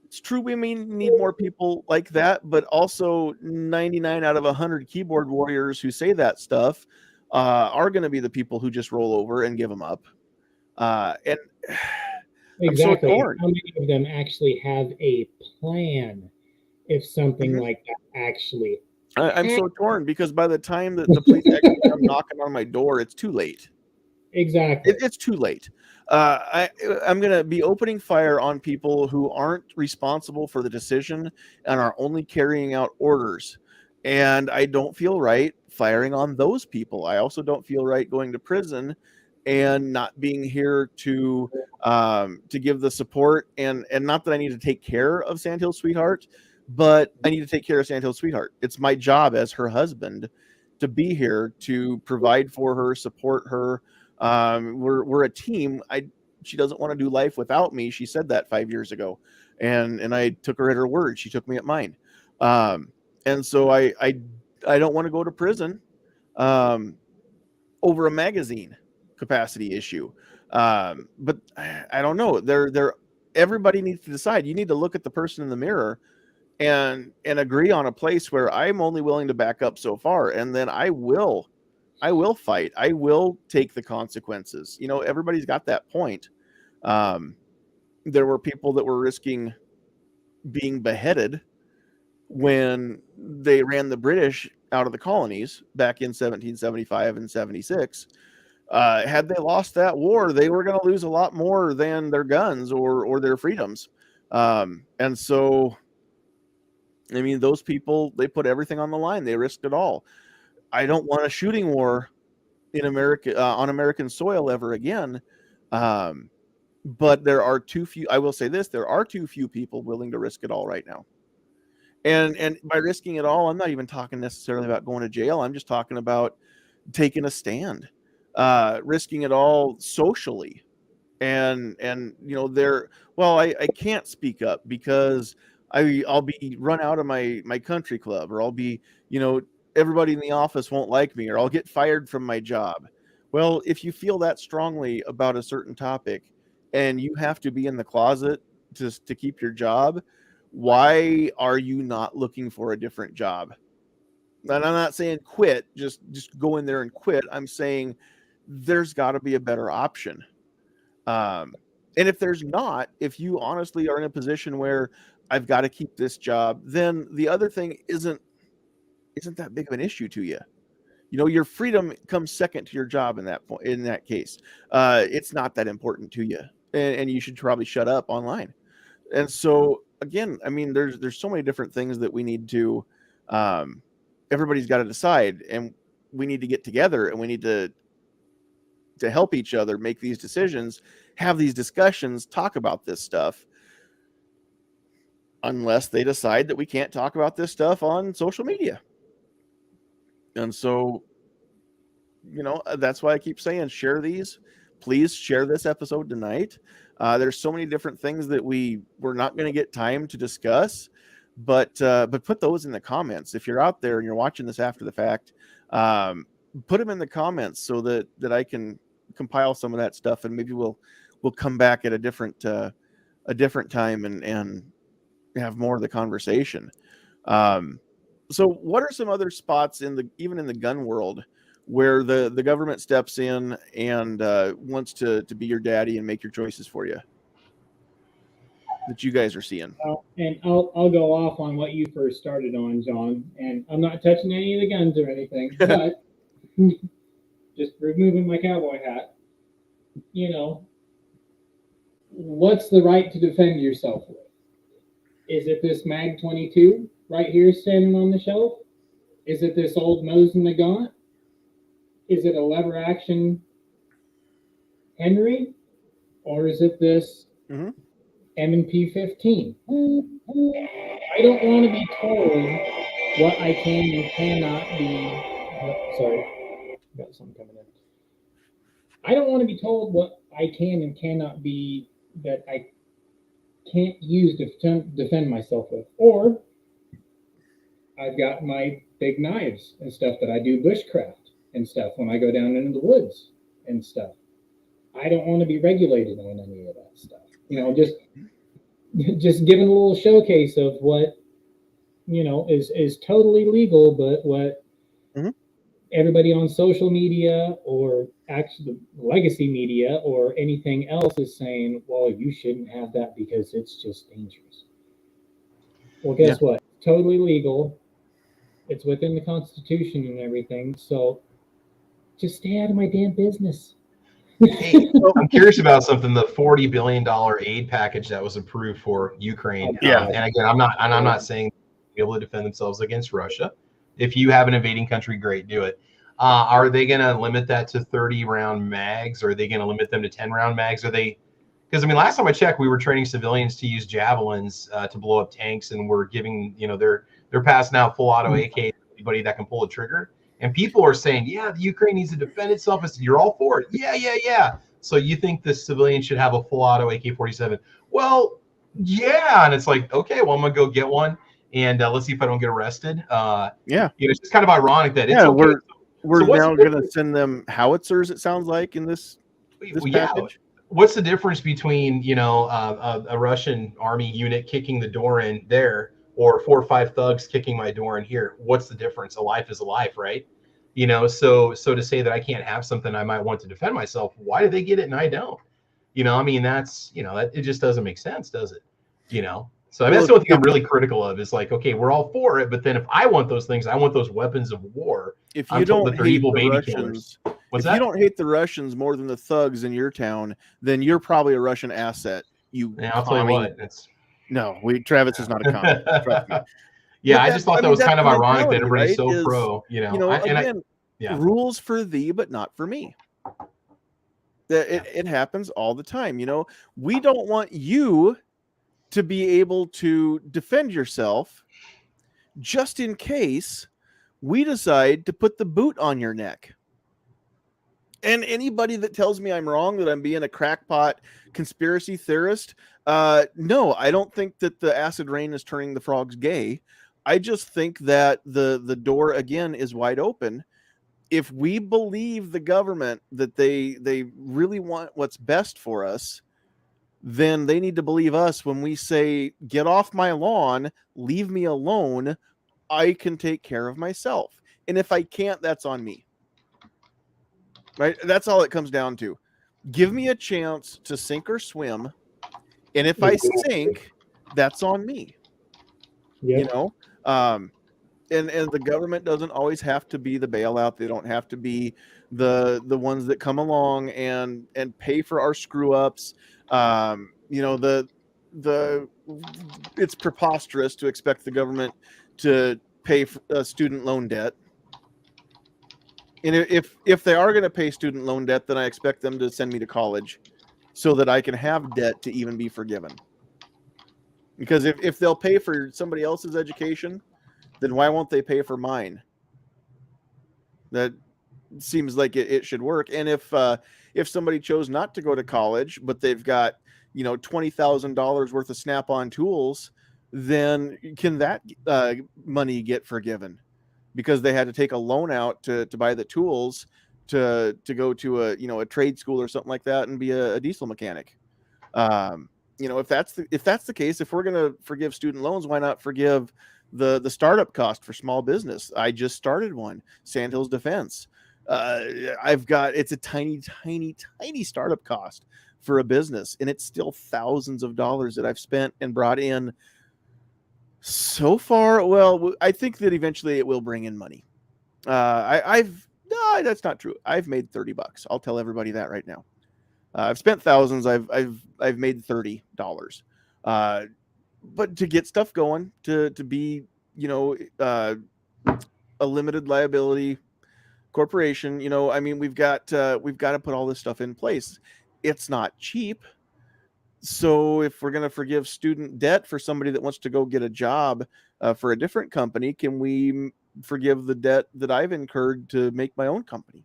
It's true, we need more people like that, but also 99 out of 100 keyboard warriors who say that stuff are going to be the people who just roll over and give them up. And exactly. I'm so torn. How many of them actually have a plan if something like that actually I'm so torn, because by the time that the police actually come knocking on my door, it's too late. Exactly. It's too late. I'm going to be opening fire on people who aren't responsible for the decision and are only carrying out orders. And I don't feel right firing on those people. I also don't feel right going to prison and not being here to give the support. And not that I need to take care of Sandhill Sweetheart, but I need to take care of Sandhill Sweetheart. It's my job as her husband to be here to provide for her, support her. We're a team. She doesn't want to do life without me. She said that 5 years ago, and I took her at her word. She took me at mine. And so I don't want to go to prison over a magazine capacity issue. But I don't know. Everybody needs to decide. You need to look at the person in the mirror and agree on a place where I'm only willing to back up so far, and then I will fight. I will take the consequences. Everybody's got that point. There were people that were risking being beheaded when they ran the British out of the colonies back in 1775 and 76. Had they lost that war, they were going to lose a lot more than their guns or their freedoms. And so, those people, they put everything on the line. They risked it all. I don't want a shooting war in America on American soil ever again. But there are too few. I will say this: there are too few people willing to risk it all right now. And by risking it all, I'm not even talking necessarily about going to jail. I'm just talking about taking a stand, risking it all socially. And I can't speak up because I'll be run out of my country club, or I'll be, everybody in the office won't like me, or I'll get fired from my job. Well, if you feel that strongly about a certain topic and you have to be in the closet to keep your job, why are you not looking for a different job? And I'm not saying quit, just go in there and quit. I'm saying there's got to be a better option. And if there's not, if you honestly are in a position where I've got to keep this job, then the other thing isn't that big of an issue to you. Your freedom comes second to your job in that point. In that case, it's not that important to you, and you should probably shut up online. And so again, I mean, there's so many different things that we need to. Everybody's got to decide, and we need to get together, and we need to help each other make these decisions, have these discussions, talk about this stuff. Unless they decide that we can't talk about this stuff on social media. And so, that's why I keep saying share these. Please share this episode tonight. There's so many different things that we're not going to get time to discuss, but put those in the comments. If you're out there and you're watching this after the fact, put them in the comments so that I can compile some of that stuff, and maybe we'll come back at a different time and have more of the conversation. So what are some other spots even in the gun world where the government steps in and wants to be your daddy and make your choices for you that you guys are seeing? And I'll go off on what you first started on, John. And I'm not touching any of the guns or anything, but just removing my cowboy hat. What's the right to defend yourself with? Is it this Mag 22 right here standing on the shelf? Is it this old nose in the gaunt? Is it a lever action Henry? Or is it this M&P 15? I don't want to be told what I can and cannot be. Oh, sorry, got something coming in. I don't want to be told what I can and cannot be that I can't use to defend myself with. Or I've got my big knives and stuff that I do bushcraft and stuff when I go down into the woods and stuff. I don't want to be regulated on any of that stuff. Just giving a little showcase of what is totally legal, but what everybody on social media or actually legacy media or anything else is saying, well, you shouldn't have that because it's just dangerous. Well, guess what? Totally legal. It's within the Constitution and everything. So just stay out of my damn business. Hey, I'm curious about something. The $40 billion aid package that was approved for Ukraine. And again, I'm not saying be able to defend themselves against Russia. If you have an invading country, great, do it. Are they going to limit that to 30-round mags? Or are they going to limit them to 10-round mags? Because last time I checked, we were training civilians to use javelins to blow up tanks, and we're giving, they're passing out full auto AK to anybody that can pull a trigger. And people are saying, yeah, the Ukraine needs to defend itself. You're all for it. Yeah. So you think the civilian should have a full auto AK-47? Well, yeah. And it's like, okay, well, I'm going to go get one. And let's see if I don't get arrested. It's just kind of ironic that it's okay. We're now going to send them howitzers, it sounds like, in this package. What's the difference between, a Russian army unit kicking the door in there or 4 or 5 thugs kicking my door in here? What's the difference? A life is a life, right? So to say that I can't have something I might want to defend myself, why do they get it and I don't? That's, it just doesn't make sense, does it? So that's the only thing I'm really critical of is like, okay, we're all for it, but then if I want those things, I want those weapons of war. If you don't hate evil the baby Russians, killers. You don't hate the Russians more than the thugs in your town, then you're probably a Russian asset. I'll tell you what. Travis is not a commie. Trust me. I just thought that was kind of ironic that everybody's so pro. Rules for thee, but not for me. It happens all the time. We don't want you to be able to defend yourself just in case we decide to put the boot on your neck. And anybody that tells me I'm wrong, that I'm being a crackpot conspiracy theorist, no, I don't think that the acid rain is turning the frogs gay. I just think that the door, again, is wide open. If we believe the government that they really want what's best for us, then they need to believe us when we say, get off my lawn, leave me alone, I can take care of myself. And if I can't, that's on me. Right? That's all it comes down to. Give me a chance to sink or swim, and if I sink, that's on me. Yep. You know, um, and the government doesn't always have to be the bailout. They don't have to be the ones that come along and pay for our screw ups. You know, the it's preposterous to expect the government to pay for, student loan debt. And if they are going to pay student loan debt, then I expect them to send me to college so that I can have debt to even be forgiven. Because if they'll pay for somebody else's education, then why won't they pay for mine? That seems like it should work. And if somebody chose not to go to college, but they've got, you know, $20,000 worth of Snap-on tools, then can that money get forgiven? Because they had to take a loan out to buy the tools to go to a, you know, a trade school or something like that and be a diesel mechanic. You know, if that's the case, if we're going to forgive student loans, why not forgive the startup cost for small business? I just started one, Sandhills Defense. It's a tiny startup cost for a business, and it's still thousands of dollars that I've spent and brought in so far. Well, I think that eventually it will bring in money. No, that's not true. I've made $30. I'll tell everybody that right now. I've spent thousands. I've made $30. But to get stuff going, to be, you know, a limited liability corporation, you know, I mean, we've got to put all this stuff in place. It's not cheap. So if we're going to forgive student debt for somebody that wants to go get a job for a different company, can we forgive the debt that I've incurred to make my own company?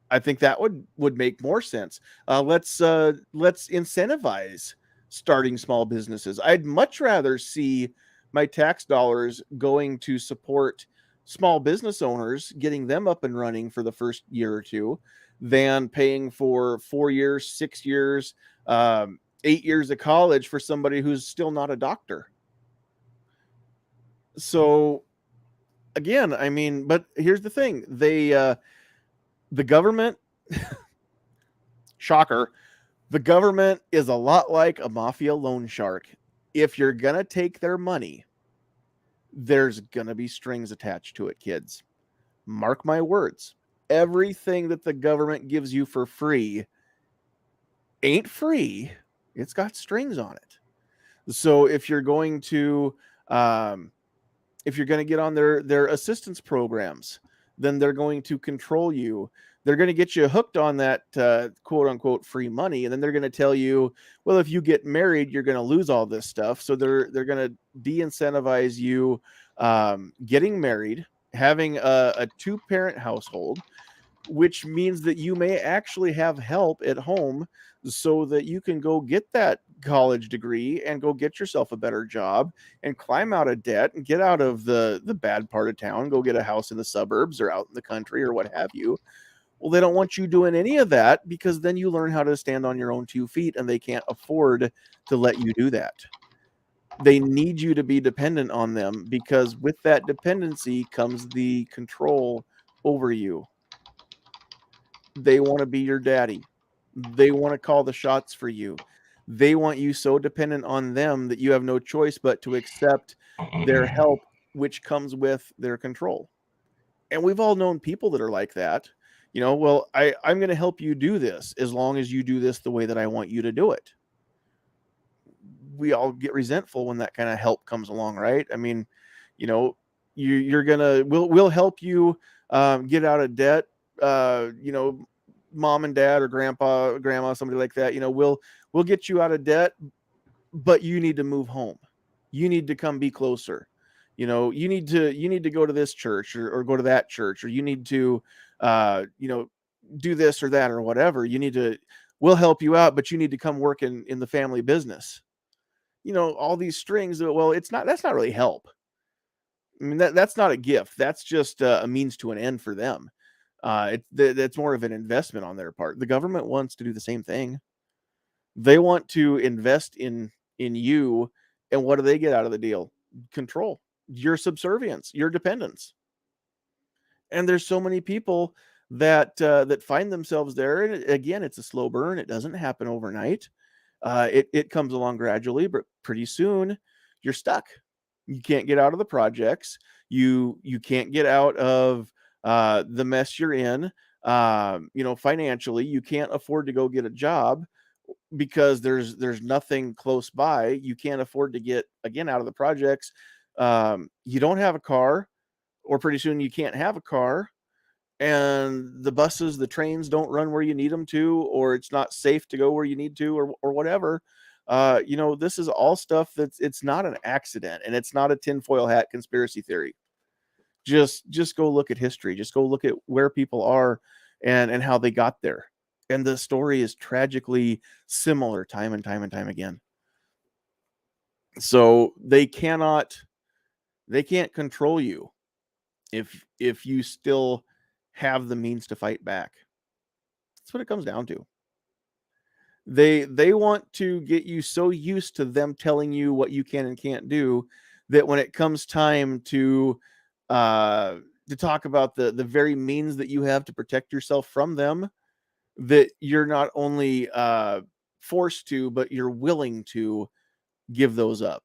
I think that would make more sense. Let's incentivize starting small businesses. I'd much rather see my tax dollars going to support small business owners, getting them up and running for the first year or two, than paying for 4 years, 6 years, 8 years of college for somebody who's still not a doctor. So again, I mean, but here's the thing: the government, shocker, the government is a lot like a mafia loan shark. If you're gonna take their money, there's gonna be strings attached to it, kids. Mark my words. Everything that the government gives you for free ain't free. It's got strings on it. So if you're going to get on their assistance programs, then they're going to control you. They're going to get you hooked on that quote unquote free money, and then they're going to tell you, well, if you get married, you're going to lose all this stuff. So they're going to de-incentivize you getting married, having a two-parent household, which means that you may actually have help at home so that you can go get that college degree and go get yourself a better job and climb out of debt and get out of the bad part of town, go get a house in the suburbs or out in the country or what have you. Well, they don't want you doing any of that, because then you learn how to stand on your own 2 feet, and they can't afford to let you do that. They need you to be dependent on them, because with that dependency comes the control over you. They want to be your daddy. They want to call the shots for you. They want you so dependent on them that you have no choice but to accept their help, which comes with their control. And we've all known people that are like that. You know, well, I'm going to help you do this as long as you do this the way that I want you to do it. We all get resentful when that kind of help comes along, right? I mean, you know, we'll help you get out of debt. You know, mom and dad or grandma, somebody like that, you know, we'll get you out of debt, but you need to move home. You need to come be closer. You know, you need to go to this church or go to that church, or you need to, you know, do this or that or whatever. We'll help you out, but you need to come work in the family business. You know, all these strings. Well, that's not really help. I mean, that's not a gift. That's just a means to an end for them. That's more of an investment on their part. The government wants to do the same thing. They want to invest in you, and what do they get out of the deal? Control, your subservience, your dependence. And there's so many people that find themselves there. And again, it's a slow burn. It doesn't happen overnight. It comes along gradually, but pretty soon you're stuck. You can't get out of the projects. You can't get out of the mess you're in. Financially, you can't afford to go get a job because there's nothing close by. You can't afford to get again out of the projects. You don't have a car, or pretty soon you can't have a car, and the buses, the trains don't run where you need them to, or it's not safe to go where you need to, or whatever. This is all stuff it's not an accident, and it's not a tinfoil hat conspiracy theory. Just go look at history. Just go look at where people are and how they got there. And the story is tragically similar time and time and time again. So they can't control you if you still have the means to fight back. That's what it comes down to. They want to get you so used to them telling you what you can and can't do that when it comes time to talk about the very means that you have to protect yourself from them, that you're not only forced to, but you're willing to give those up.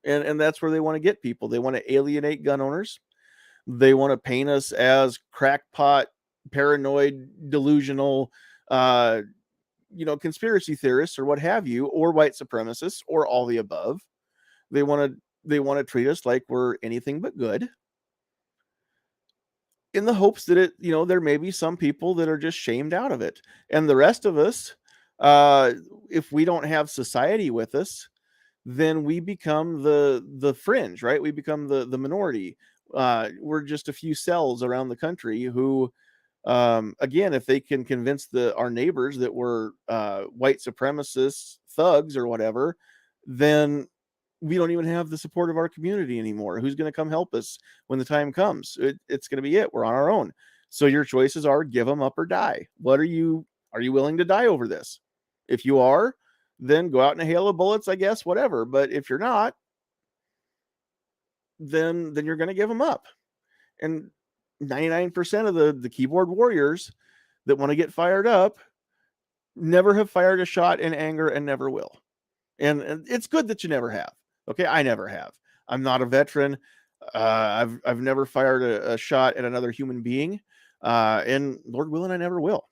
And that's where they want to get people. They want to alienate gun owners. They want to paint us as crackpot, paranoid, delusional, conspiracy theorists or what have you, or white supremacists, or all the above. They want to treat us like we're anything but good, in the hopes that there may be some people that are just shamed out of it, and the rest of us, if we don't have society with us, then we become the fringe, right? We become the minority. We're just a few cells around the country who, again, if they can convince our neighbors that we're white supremacists, thugs, or whatever, then we don't even have the support of our community anymore. Who's going to come help us when the time comes? It's going to be it. We're on our own. So your choices are give them up or die. Are you willing to die over this? If you are, then go out in a hail of bullets, I guess, whatever. But if you're not, then you're going to give them up. And 99% of the keyboard warriors that want to get fired up never have fired a shot in anger and never will. And it's good that you never have. Okay, I never have. I'm not a veteran. I've never fired a shot at another human being, and Lord willing, I never will.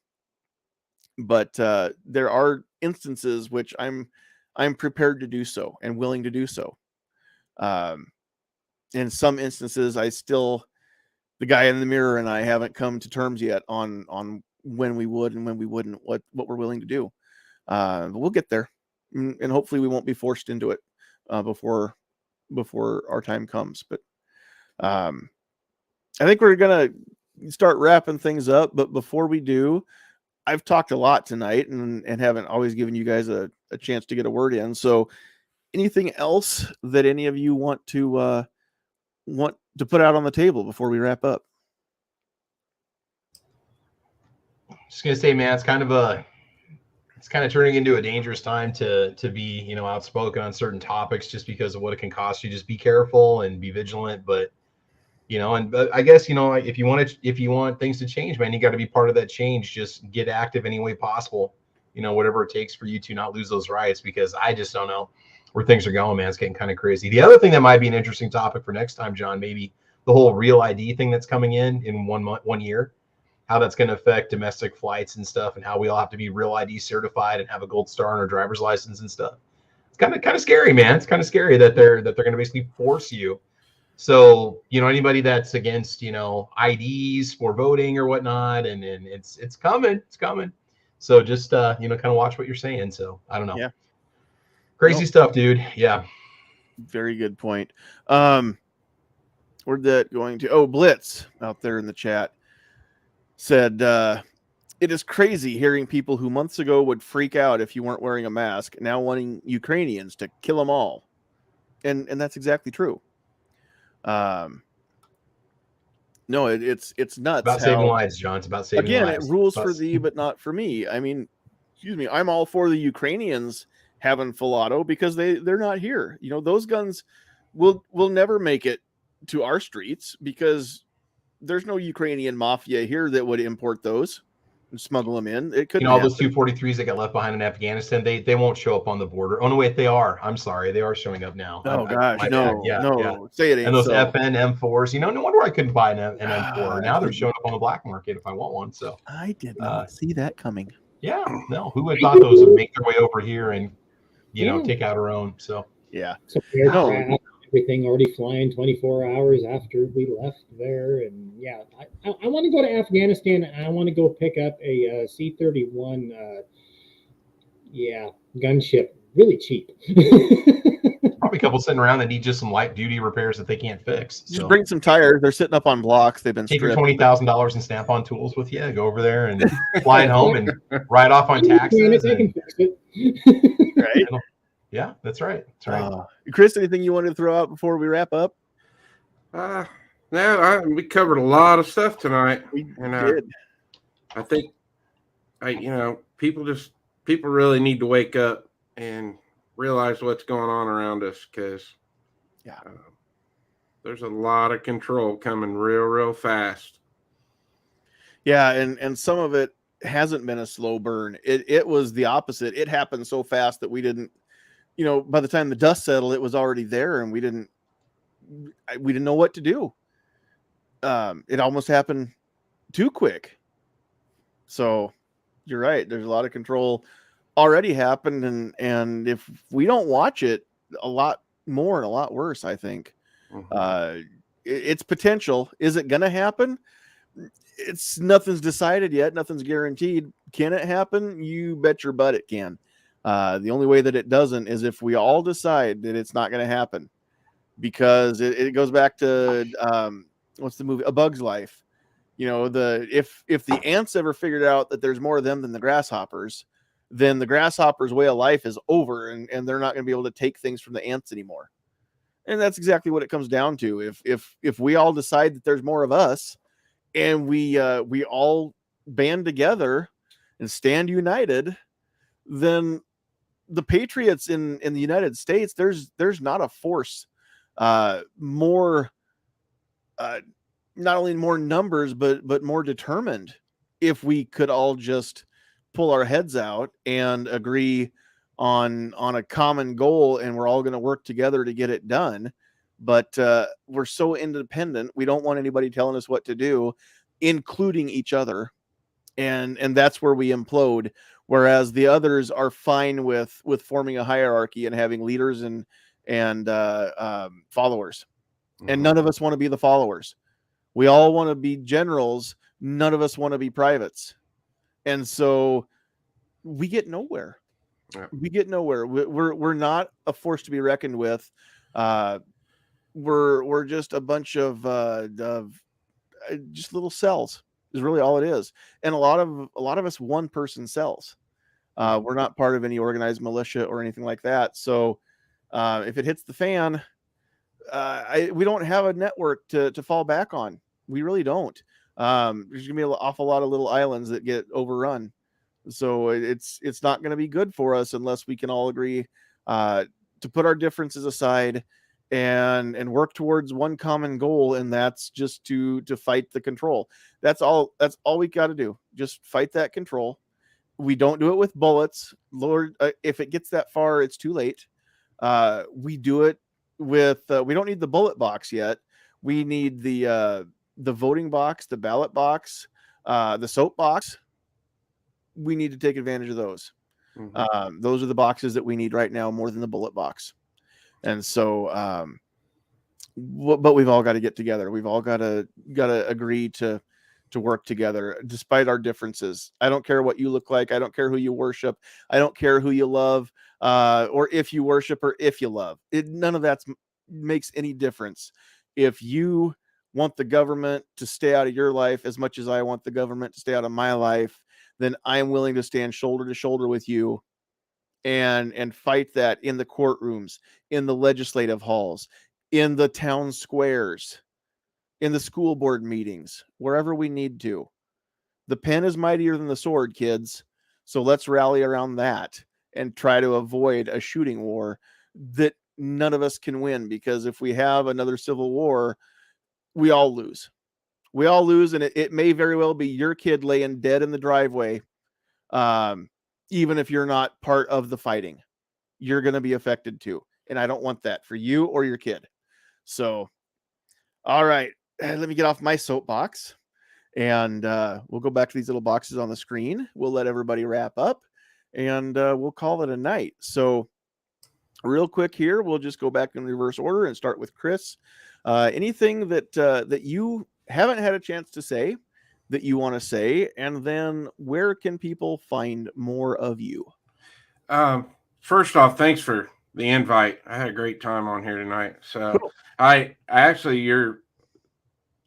But there are instances which I'm prepared to do so and willing to do so. In some instances, the guy in the mirror and I haven't come to terms yet on when we would and when we wouldn't, what we're willing to do. But we'll get there, and hopefully we won't be forced into it before our time comes. But I think we're gonna start wrapping things up. But before we do, I've talked a lot tonight and haven't always given you guys a chance to get a word in. So anything else that any of you want to put out on the table before we wrap up? Just gonna say, man, it's kind of turning into a dangerous time to be, outspoken on certain topics just because of what it can cost you. Just be careful and be vigilant. But, I guess, if you want things to change, man, you got to be part of that change. Just get active any way possible, whatever it takes for you to not lose those rights, because I just don't know where things are going, man. It's getting kind of crazy. The other thing that might be an interesting topic for next time, John, maybe the whole real ID thing that's coming in 1 year, how that's going to affect domestic flights and stuff, and how we all have to be real ID certified and have a gold star on our driver's license and stuff. It's kind of scary, man. It's kind of scary that they're going to basically force you. So, anybody that's against, IDs for voting or whatnot, and it's coming. So just, kind of watch what you're saying. So I don't know. Yeah. Crazy stuff, dude. Yeah. Very good point. Where'd that going to? Oh, Blitz out there in the chat said, it is crazy hearing people who months ago would freak out if you weren't wearing a mask now wanting Ukrainians to kill them all. And that's exactly true. No, it's nuts. About saving lives, John. It's about saving lives. Again, it rules for thee, but not for me. I mean, excuse me, I'm all for the Ukrainians having full auto because they're not here. Those guns will never make it to our streets because there's no Ukrainian mafia here that would import those and smuggle them in. It couldn't all those happen. 243s that got left behind in Afghanistan, they won't show up on the border. Oh no, wait, they are. I'm sorry, they are showing up now. Oh My gosh, bad. no, Yeah, no, yeah. say it ain't And those so. FN M4s, no wonder I couldn't buy an M4. Now they're showing up on the black market if I want one. So I did not see that coming. yeah, no, who would have thought those would make their way over here and Yeah. take out our own? So Yeah, So everything already flying 24 hours after we left there, and yeah, I want to go to Afghanistan. And I want to go pick up a C-31, gunship, really cheap. probably a couple sitting around that need just some light duty repairs that they can't fix. just So bring some tires. They're sitting up on blocks. They've been take your stripped. $20,000 in Snap-on tools with you. Go over there and fly it home and write off on taxes. I can fix it. Right? Yeah, that's right. That's right. Chris, anything you wanted to throw out before we wrap up? No, we covered a lot of stuff tonight. We And did. I think, people really need to wake up and realize what's going on around us, because there's a lot of control coming real fast. Yeah, and some of it hasn't been a slow burn. It was the opposite. It happened so fast that we didn't, by the time the dust settled, it was already there, and we didn't know what to do. It almost happened too quick. So you're right. There's a lot of control already happened, and if we don't watch it, a lot more and a lot worse, I think. Mm-hmm. It's potential. Is it going to happen? Nothing's decided yet. Nothing's guaranteed. Can it happen? You bet your butt it can. The only way that it doesn't is if we all decide that it's not going to happen, because it goes back to what's the movie? A Bug's Life. If the ants ever figured out that there's more of them than the grasshoppers, then the grasshoppers' way of life is over, and they're not going to be able to take things from the ants anymore. And that's exactly what it comes down to. If we all decide that there's more of us, and we all band together and stand united, then the patriots in the United States, there's not a force more not only more numbers but more determined. If we could all just pull our heads out and agree on a common goal, and we're all going to work together to get it done. But we're so independent, we don't want anybody telling us what to do, including each other, and that's where we implode. Whereas the others are fine with forming a hierarchy and having leaders and followers. Mm-hmm. And none of us want to be the followers. We all want to be generals. None of us want to be privates. And so we get nowhere. Yeah. We get nowhere. We're not a force to be reckoned with. We're just a bunch of just little cells is really all it is. And a lot of us one person cells. We're not part of any organized militia or anything like that. So if it hits the fan, we don't have a network to fall back on. We really don't. There's gonna be an awful lot of little islands that get overrun. So it's not going to be good for us unless we can all agree to put our differences aside and work towards one common goal, and that's just to fight the control. That's all we got to do. Just fight that control. We don't do it with bullets. Lord, if it gets that far, it's too late. We do it with we don't need the bullet box yet. We need the voting box, the ballot box, the soap box. We need to take advantage of those. Mm-hmm. Those are the boxes that we need right now more than the bullet box. And so, but we've all got to get together. We've all got to agree to work together despite our differences. I don't care what you look like. I don't care who you worship. I don't care who you love, or if you worship or if you love. None of that makes any difference. If you want the government to stay out of your life as much as I want the government to stay out of my life, then I'm willing to stand shoulder to shoulder with you and fight that in the courtrooms, in the legislative halls, in the town squares, in the school board meetings, wherever we need to. The pen is mightier than the sword, kids. So let's rally around that and try to avoid a shooting war that none of us can win, because if we have another civil war, we all lose. We all lose, and it may very well be your kid laying dead in the driveway. Even if you're not part of the fighting, you're going to be affected too. And I don't want that for you or your kid. So, all right, let me get off my soapbox, and we'll go back to these little boxes on the screen. We'll let everybody wrap up, and we'll call it a night. So real quick here, we'll just go back in reverse order and start with Chris. Anything that you haven't had a chance to say that you want to say, and then where can people find more of you? First off, thanks for the invite. I had a great time on here tonight. So Cool. I actually, you're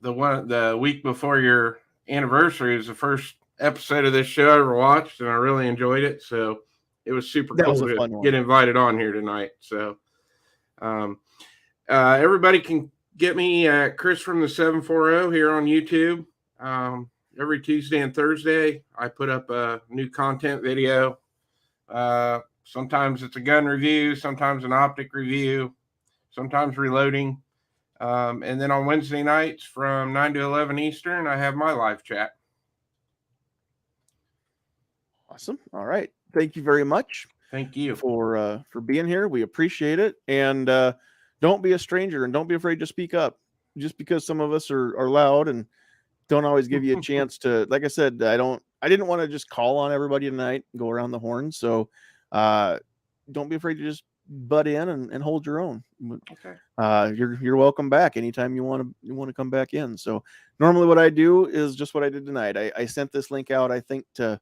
the week before your anniversary is the first episode of this show I ever watched, and I really enjoyed it. So it was super That cool was a to fun one. get invited on here tonight. So everybody can get me at Chris from the 740 here on YouTube. Every Tuesday and Thursday, I put up a new content video. Sometimes it's a gun review, sometimes an optic review, sometimes reloading. And then on Wednesday nights from 9 to 11 Eastern, I have my live chat. Awesome. All right. Thank you very much. Thank you for being here. We appreciate it. And don't be a stranger, and don't be afraid to speak up. Just because some of us are loud and don't always give you a chance to, like I said, I didn't want to just call on everybody tonight and go around the horn. So don't be afraid to just butt in and hold your own. Okay. You're welcome back anytime you want to come back in. So normally what I do is just what I did tonight. I sent this link out, I think, to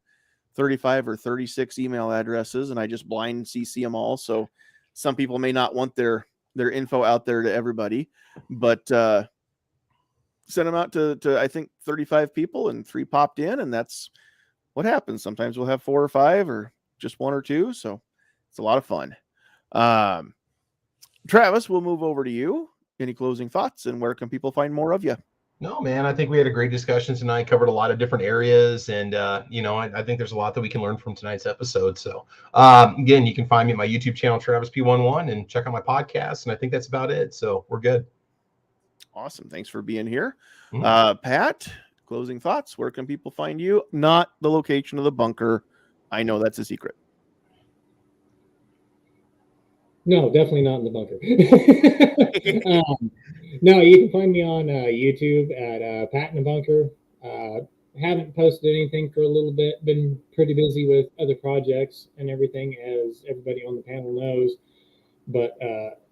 35 or 36 email addresses, and I just blind CC them all. So some people may not want their info out there to everybody, but send them out to I think 35 people, and 3 popped in, and that's what happens. Sometimes we'll have 4 or 5 or just 1 or 2. So it's a lot of fun. Travis, we'll move over to you. Any closing thoughts, and where can people find more of you? No, man, I think we had a great discussion tonight, covered a lot of different areas. And, I think there's a lot that we can learn from tonight's episode. So, again, you can find me at my YouTube channel, Travis P11, and check out my podcast. And I think that's about it. So we're good. Awesome. Thanks for being here. Pat, closing thoughts. Where can people find you? Not the location of the bunker. I know that's a secret. No, definitely not in the bunker. No, you can find me on YouTube at Pat in the Bunker. Haven't posted anything for a little bit. Been pretty busy with other projects and everything, as everybody on the panel knows. But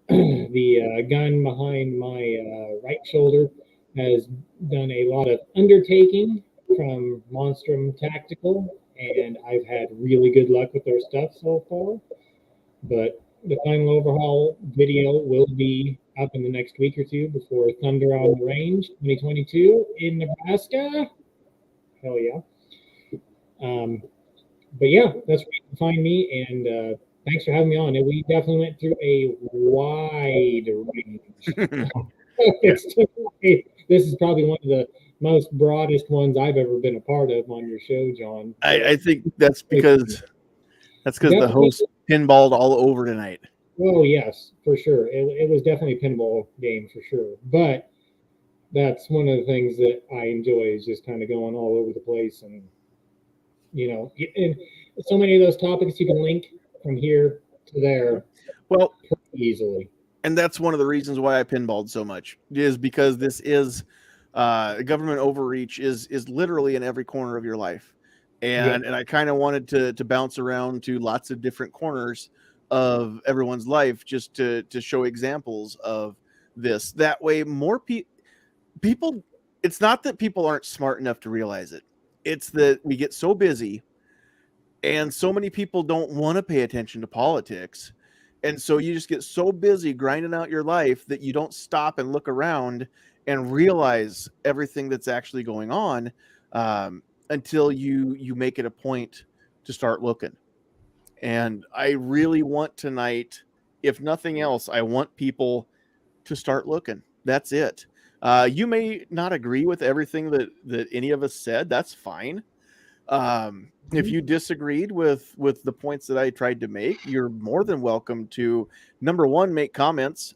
the gun behind my right shoulder has done a lot of undertaking from Monstrum Tactical, and I've had really good luck with their stuff so far. But the final overhaul video will be up in the next week or 2 before Thunder on the Range 2022 in Nebraska. Hell yeah. But yeah, that's where you can find me. And thanks for having me on. And we definitely went through a wide range. This is probably one of the most broadest ones I've ever been a part of on your show, John. I think that's because the host pinballed all over tonight. Oh, yes, for sure. It was definitely a pinball game for sure. But that's one of the things that I enjoy, is just kind of going all over the place. And, and so many of those topics you can link from here to there pretty easily. And that's one of the reasons why I pinballed so much, is because this is government overreach is literally in every corner of your life. And I kind of wanted to bounce around to lots of different corners of everyone's life, just to show examples of this. That way, more people, it's not that people aren't smart enough to realize it. It's that we get so busy, and so many people don't want to pay attention to politics. And so you just get so busy grinding out your life that you don't stop and look around and realize everything that's actually going on. Until you make it a point to start looking. And I really want tonight, if nothing else, I want people to start looking. That's it. You may not agree with everything that any of us said. That's fine. If you disagreed with the points that I tried to make, you're more than welcome to, number one, make comments.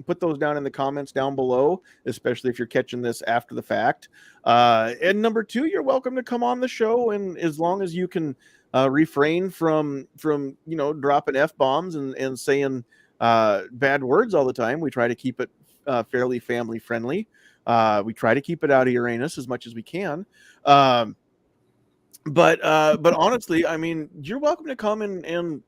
put those down in the comments down below, especially if you're catching this after the fact. And number two, you're welcome to come on the show, and as long as you can refrain from dropping F-bombs and saying bad words all the time. We try to keep it fairly family friendly. We try to keep it out of Uranus as much as we can. But honestly, I mean, you're welcome to come and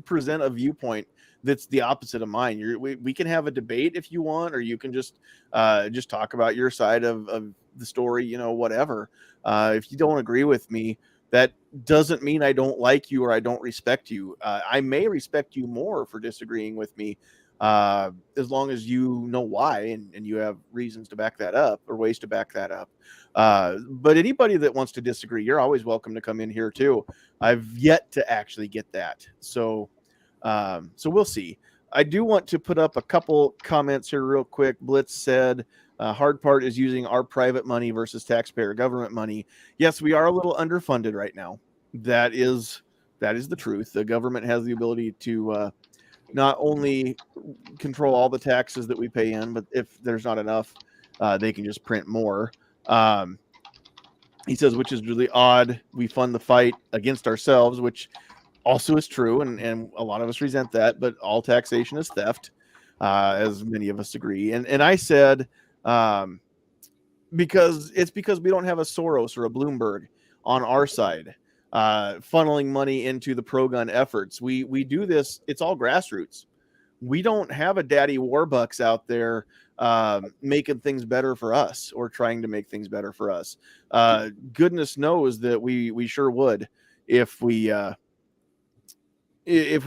present a viewpoint that's the opposite of mine. We can have a debate if you want, or you can just talk about your side of the story, whatever. If you don't agree with me, that doesn't mean I don't like you or I don't respect you. I may respect you more for disagreeing with me, as long as you know why and you have reasons to back that up or ways to back that up. But anybody that wants to disagree, you're always welcome to come in here too. I've yet to actually get that. So we'll see. I do want to put up a couple comments here real quick. Blitz said, hard part is using our private money versus taxpayer government money. Yes, we are a little underfunded right now. That is the truth. The government has the ability to not only control all the taxes that we pay in, but if there's not enough, they can just print more. He says, which is really odd. We fund the fight against ourselves, which also is true, and a lot of us resent that, but all taxation is theft, as many of us agree. And I said, because we don't have a Soros or a Bloomberg on our side, funneling money into the pro-gun efforts. We do this, it's all grassroots. We don't have a daddy Warbucks out there making things better for us or trying to make things better for us. Goodness knows that we sure would if we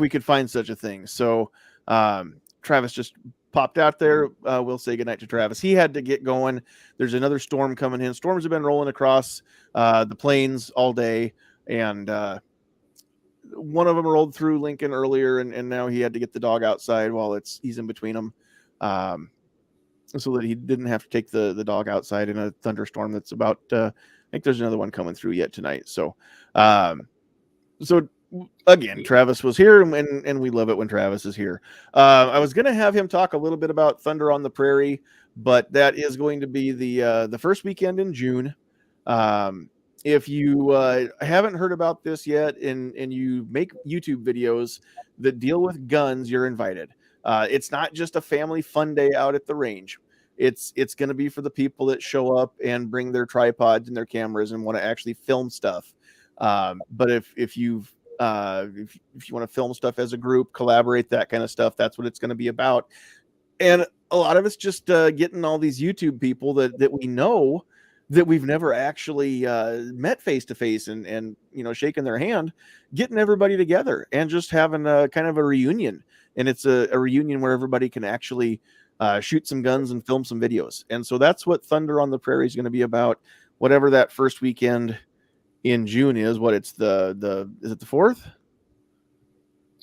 could find such a thing. So Travis just popped out there. We'll say goodnight to Travis. He had to get going. There's another storm coming in. Storms have been rolling across the plains all day, and one of them rolled through Lincoln earlier, and now he had to get the dog outside while he's in between them, so that he didn't have to take the dog outside in a thunderstorm that's about I think there's another one coming through yet tonight. So again, Travis was here, and we love it when Travis is here. I was going to have him talk a little bit about Thunder on the Prairie, but that is going to be the first weekend in June. If you haven't heard about this yet and you make YouTube videos that deal with guns, you're invited. It's not just a family fun day out at the range. It's going to be for the people that show up and bring their tripods and their cameras and want to actually film stuff. But if you want to film stuff as a group, collaborate, that kind of stuff, that's what it's going to be about. And a lot of it's just getting all these YouTube people that we know that we've never actually met face to face and shaking their hand, getting everybody together and just having a kind of a reunion. And it's a reunion where everybody can actually shoot some guns and film some videos. And so that's what Thunder on the Prairie is going to be about, whatever that first weekend in June is. What it's is it the 4th?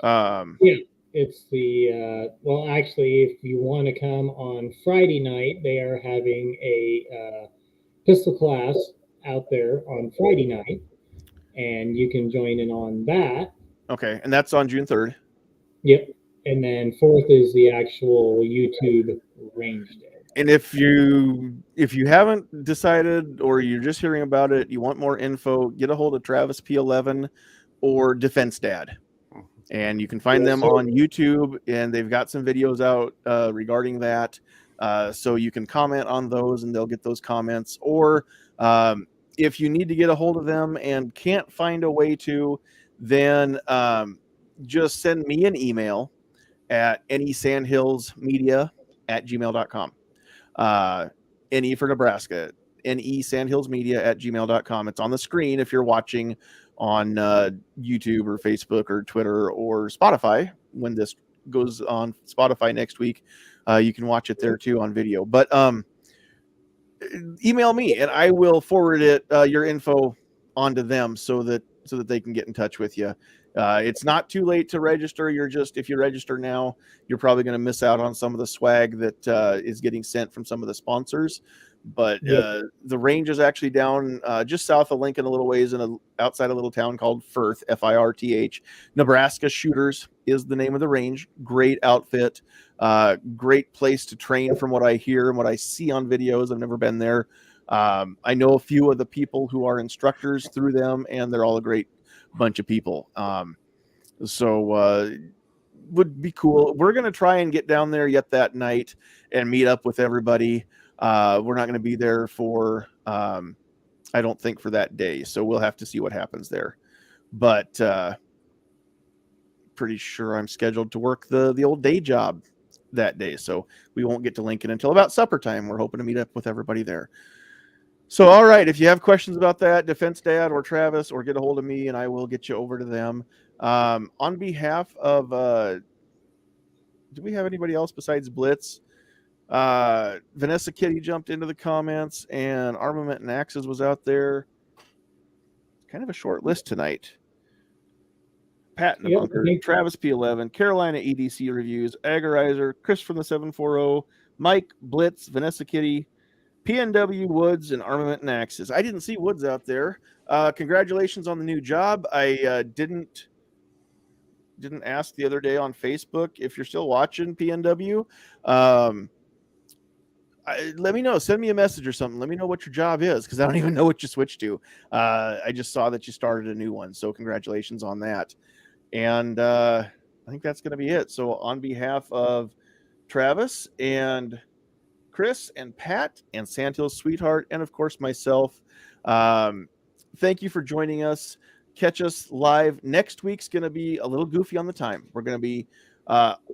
Yeah, it's the well, actually, if you want to come on Friday night, they are having a pistol class out there on Friday night, and you can join in on that. Okay, and that's on June 3rd. Yep. And then 4th is the actual YouTube range day. And if you haven't decided or you're just hearing about it, you want more info, get a hold of Travis P11 or Defense Dad. And you can find them on YouTube, and they've got some videos out regarding that. So you can comment on those and they'll get those comments. Or if you need to get a hold of them and can't find a way to, then just send me an email at nesandhillsmedia@gmail.com. NE for Nebraska, nesandhillsmedia@gmail.com. It's on the screen if you're watching on YouTube or Facebook or Twitter or Spotify. When this goes on Spotify next week, you can watch it there too on video. But email me and I will forward your info onto them so that they can get in touch with you It's not too late to register. If you register now, you're probably going to miss out on some of the swag that is getting sent from some of the sponsors. But the range is actually down just south of Lincoln a little ways outside a little town called Firth, Firth. Nebraska Shooters is the name of the range. Great outfit. Great place to train from what I hear and what I see on videos. I've never been there. I know a few of the people who are instructors through them, and they're all a great bunch of people. Would be cool. We're going to try and get down there yet that night and meet up with everybody. We're not going to be there for, I don't think for that day. So we'll have to see what happens there. But pretty sure I'm scheduled to work the old day job that day. So we won't get to Lincoln until about supper time. We're hoping to meet up with everybody there. So, all right, if you have questions about that, Defense Dad or Travis, or get a hold of me and I will get you over to them. On behalf of, do we have anybody else besides Blitz? Vanessa Kitty jumped into the comments, and Armament and Axes was out there. Kind of a short list tonight. Pat in the bunker, Travis P11, Carolina EDC reviews, Agorizer, Chris from the 740, Mike, Blitz, Vanessa Kitty, PNW, Woods, and Armament and Axes. I didn't see Woods out there. Congratulations on the new job. I didn't ask the other day on Facebook if you're still watching PNW. Let me know. Send me a message or something. Let me know what your job is, because I don't even know what you switched to. I just saw that you started a new one, so congratulations on that. And I think that's going to be it. So on behalf of Travis and Chris and Pat and Sandhills Sweetheart, and of course myself, thank you for joining us. Catch us live. Next week's going to be a little goofy on the time. We're going to be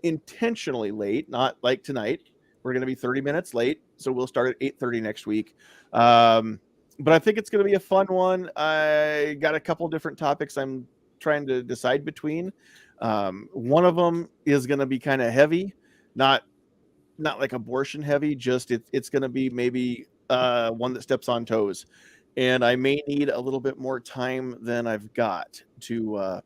intentionally late, not like tonight. We're going to be 30 minutes late, so we'll start at 8:30 next week. But I think it's going to be a fun one. I got a couple different topics I'm trying to decide between. One of them is going to be kind of heavy, not like abortion heavy, just it's going to be maybe one that steps on toes. And I may need a little bit more time than I've got to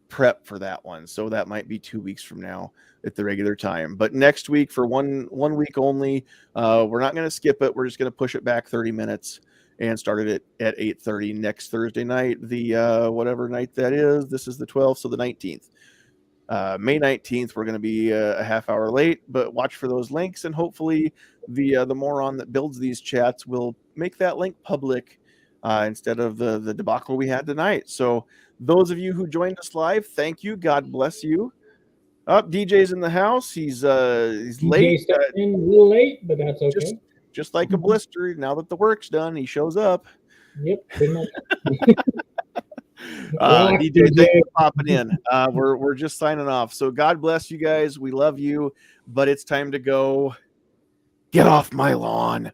prep for that one. So that might be 2 weeks from now at the regular time. But next week, for one week only, we're not going to skip it. We're just going to push it back 30 minutes and start it at 8:30 next Thursday night, the whatever night that is. This is the 12th, so the 19th. May 19th, we're going to be a half hour late, but watch for those links, and hopefully the moron that builds these chats will make that link public instead of the debacle we had tonight. So those of you who joined us live, thank you. God bless you. DJ's in the house. He's late. In a little late, but that's okay. Just like a blister. Now that the work's done, he shows up. Yep. Pretty much. DJ, thanks for popping in. We're just signing off. So God bless you guys. We love you, but it's time to go. Get off my lawn.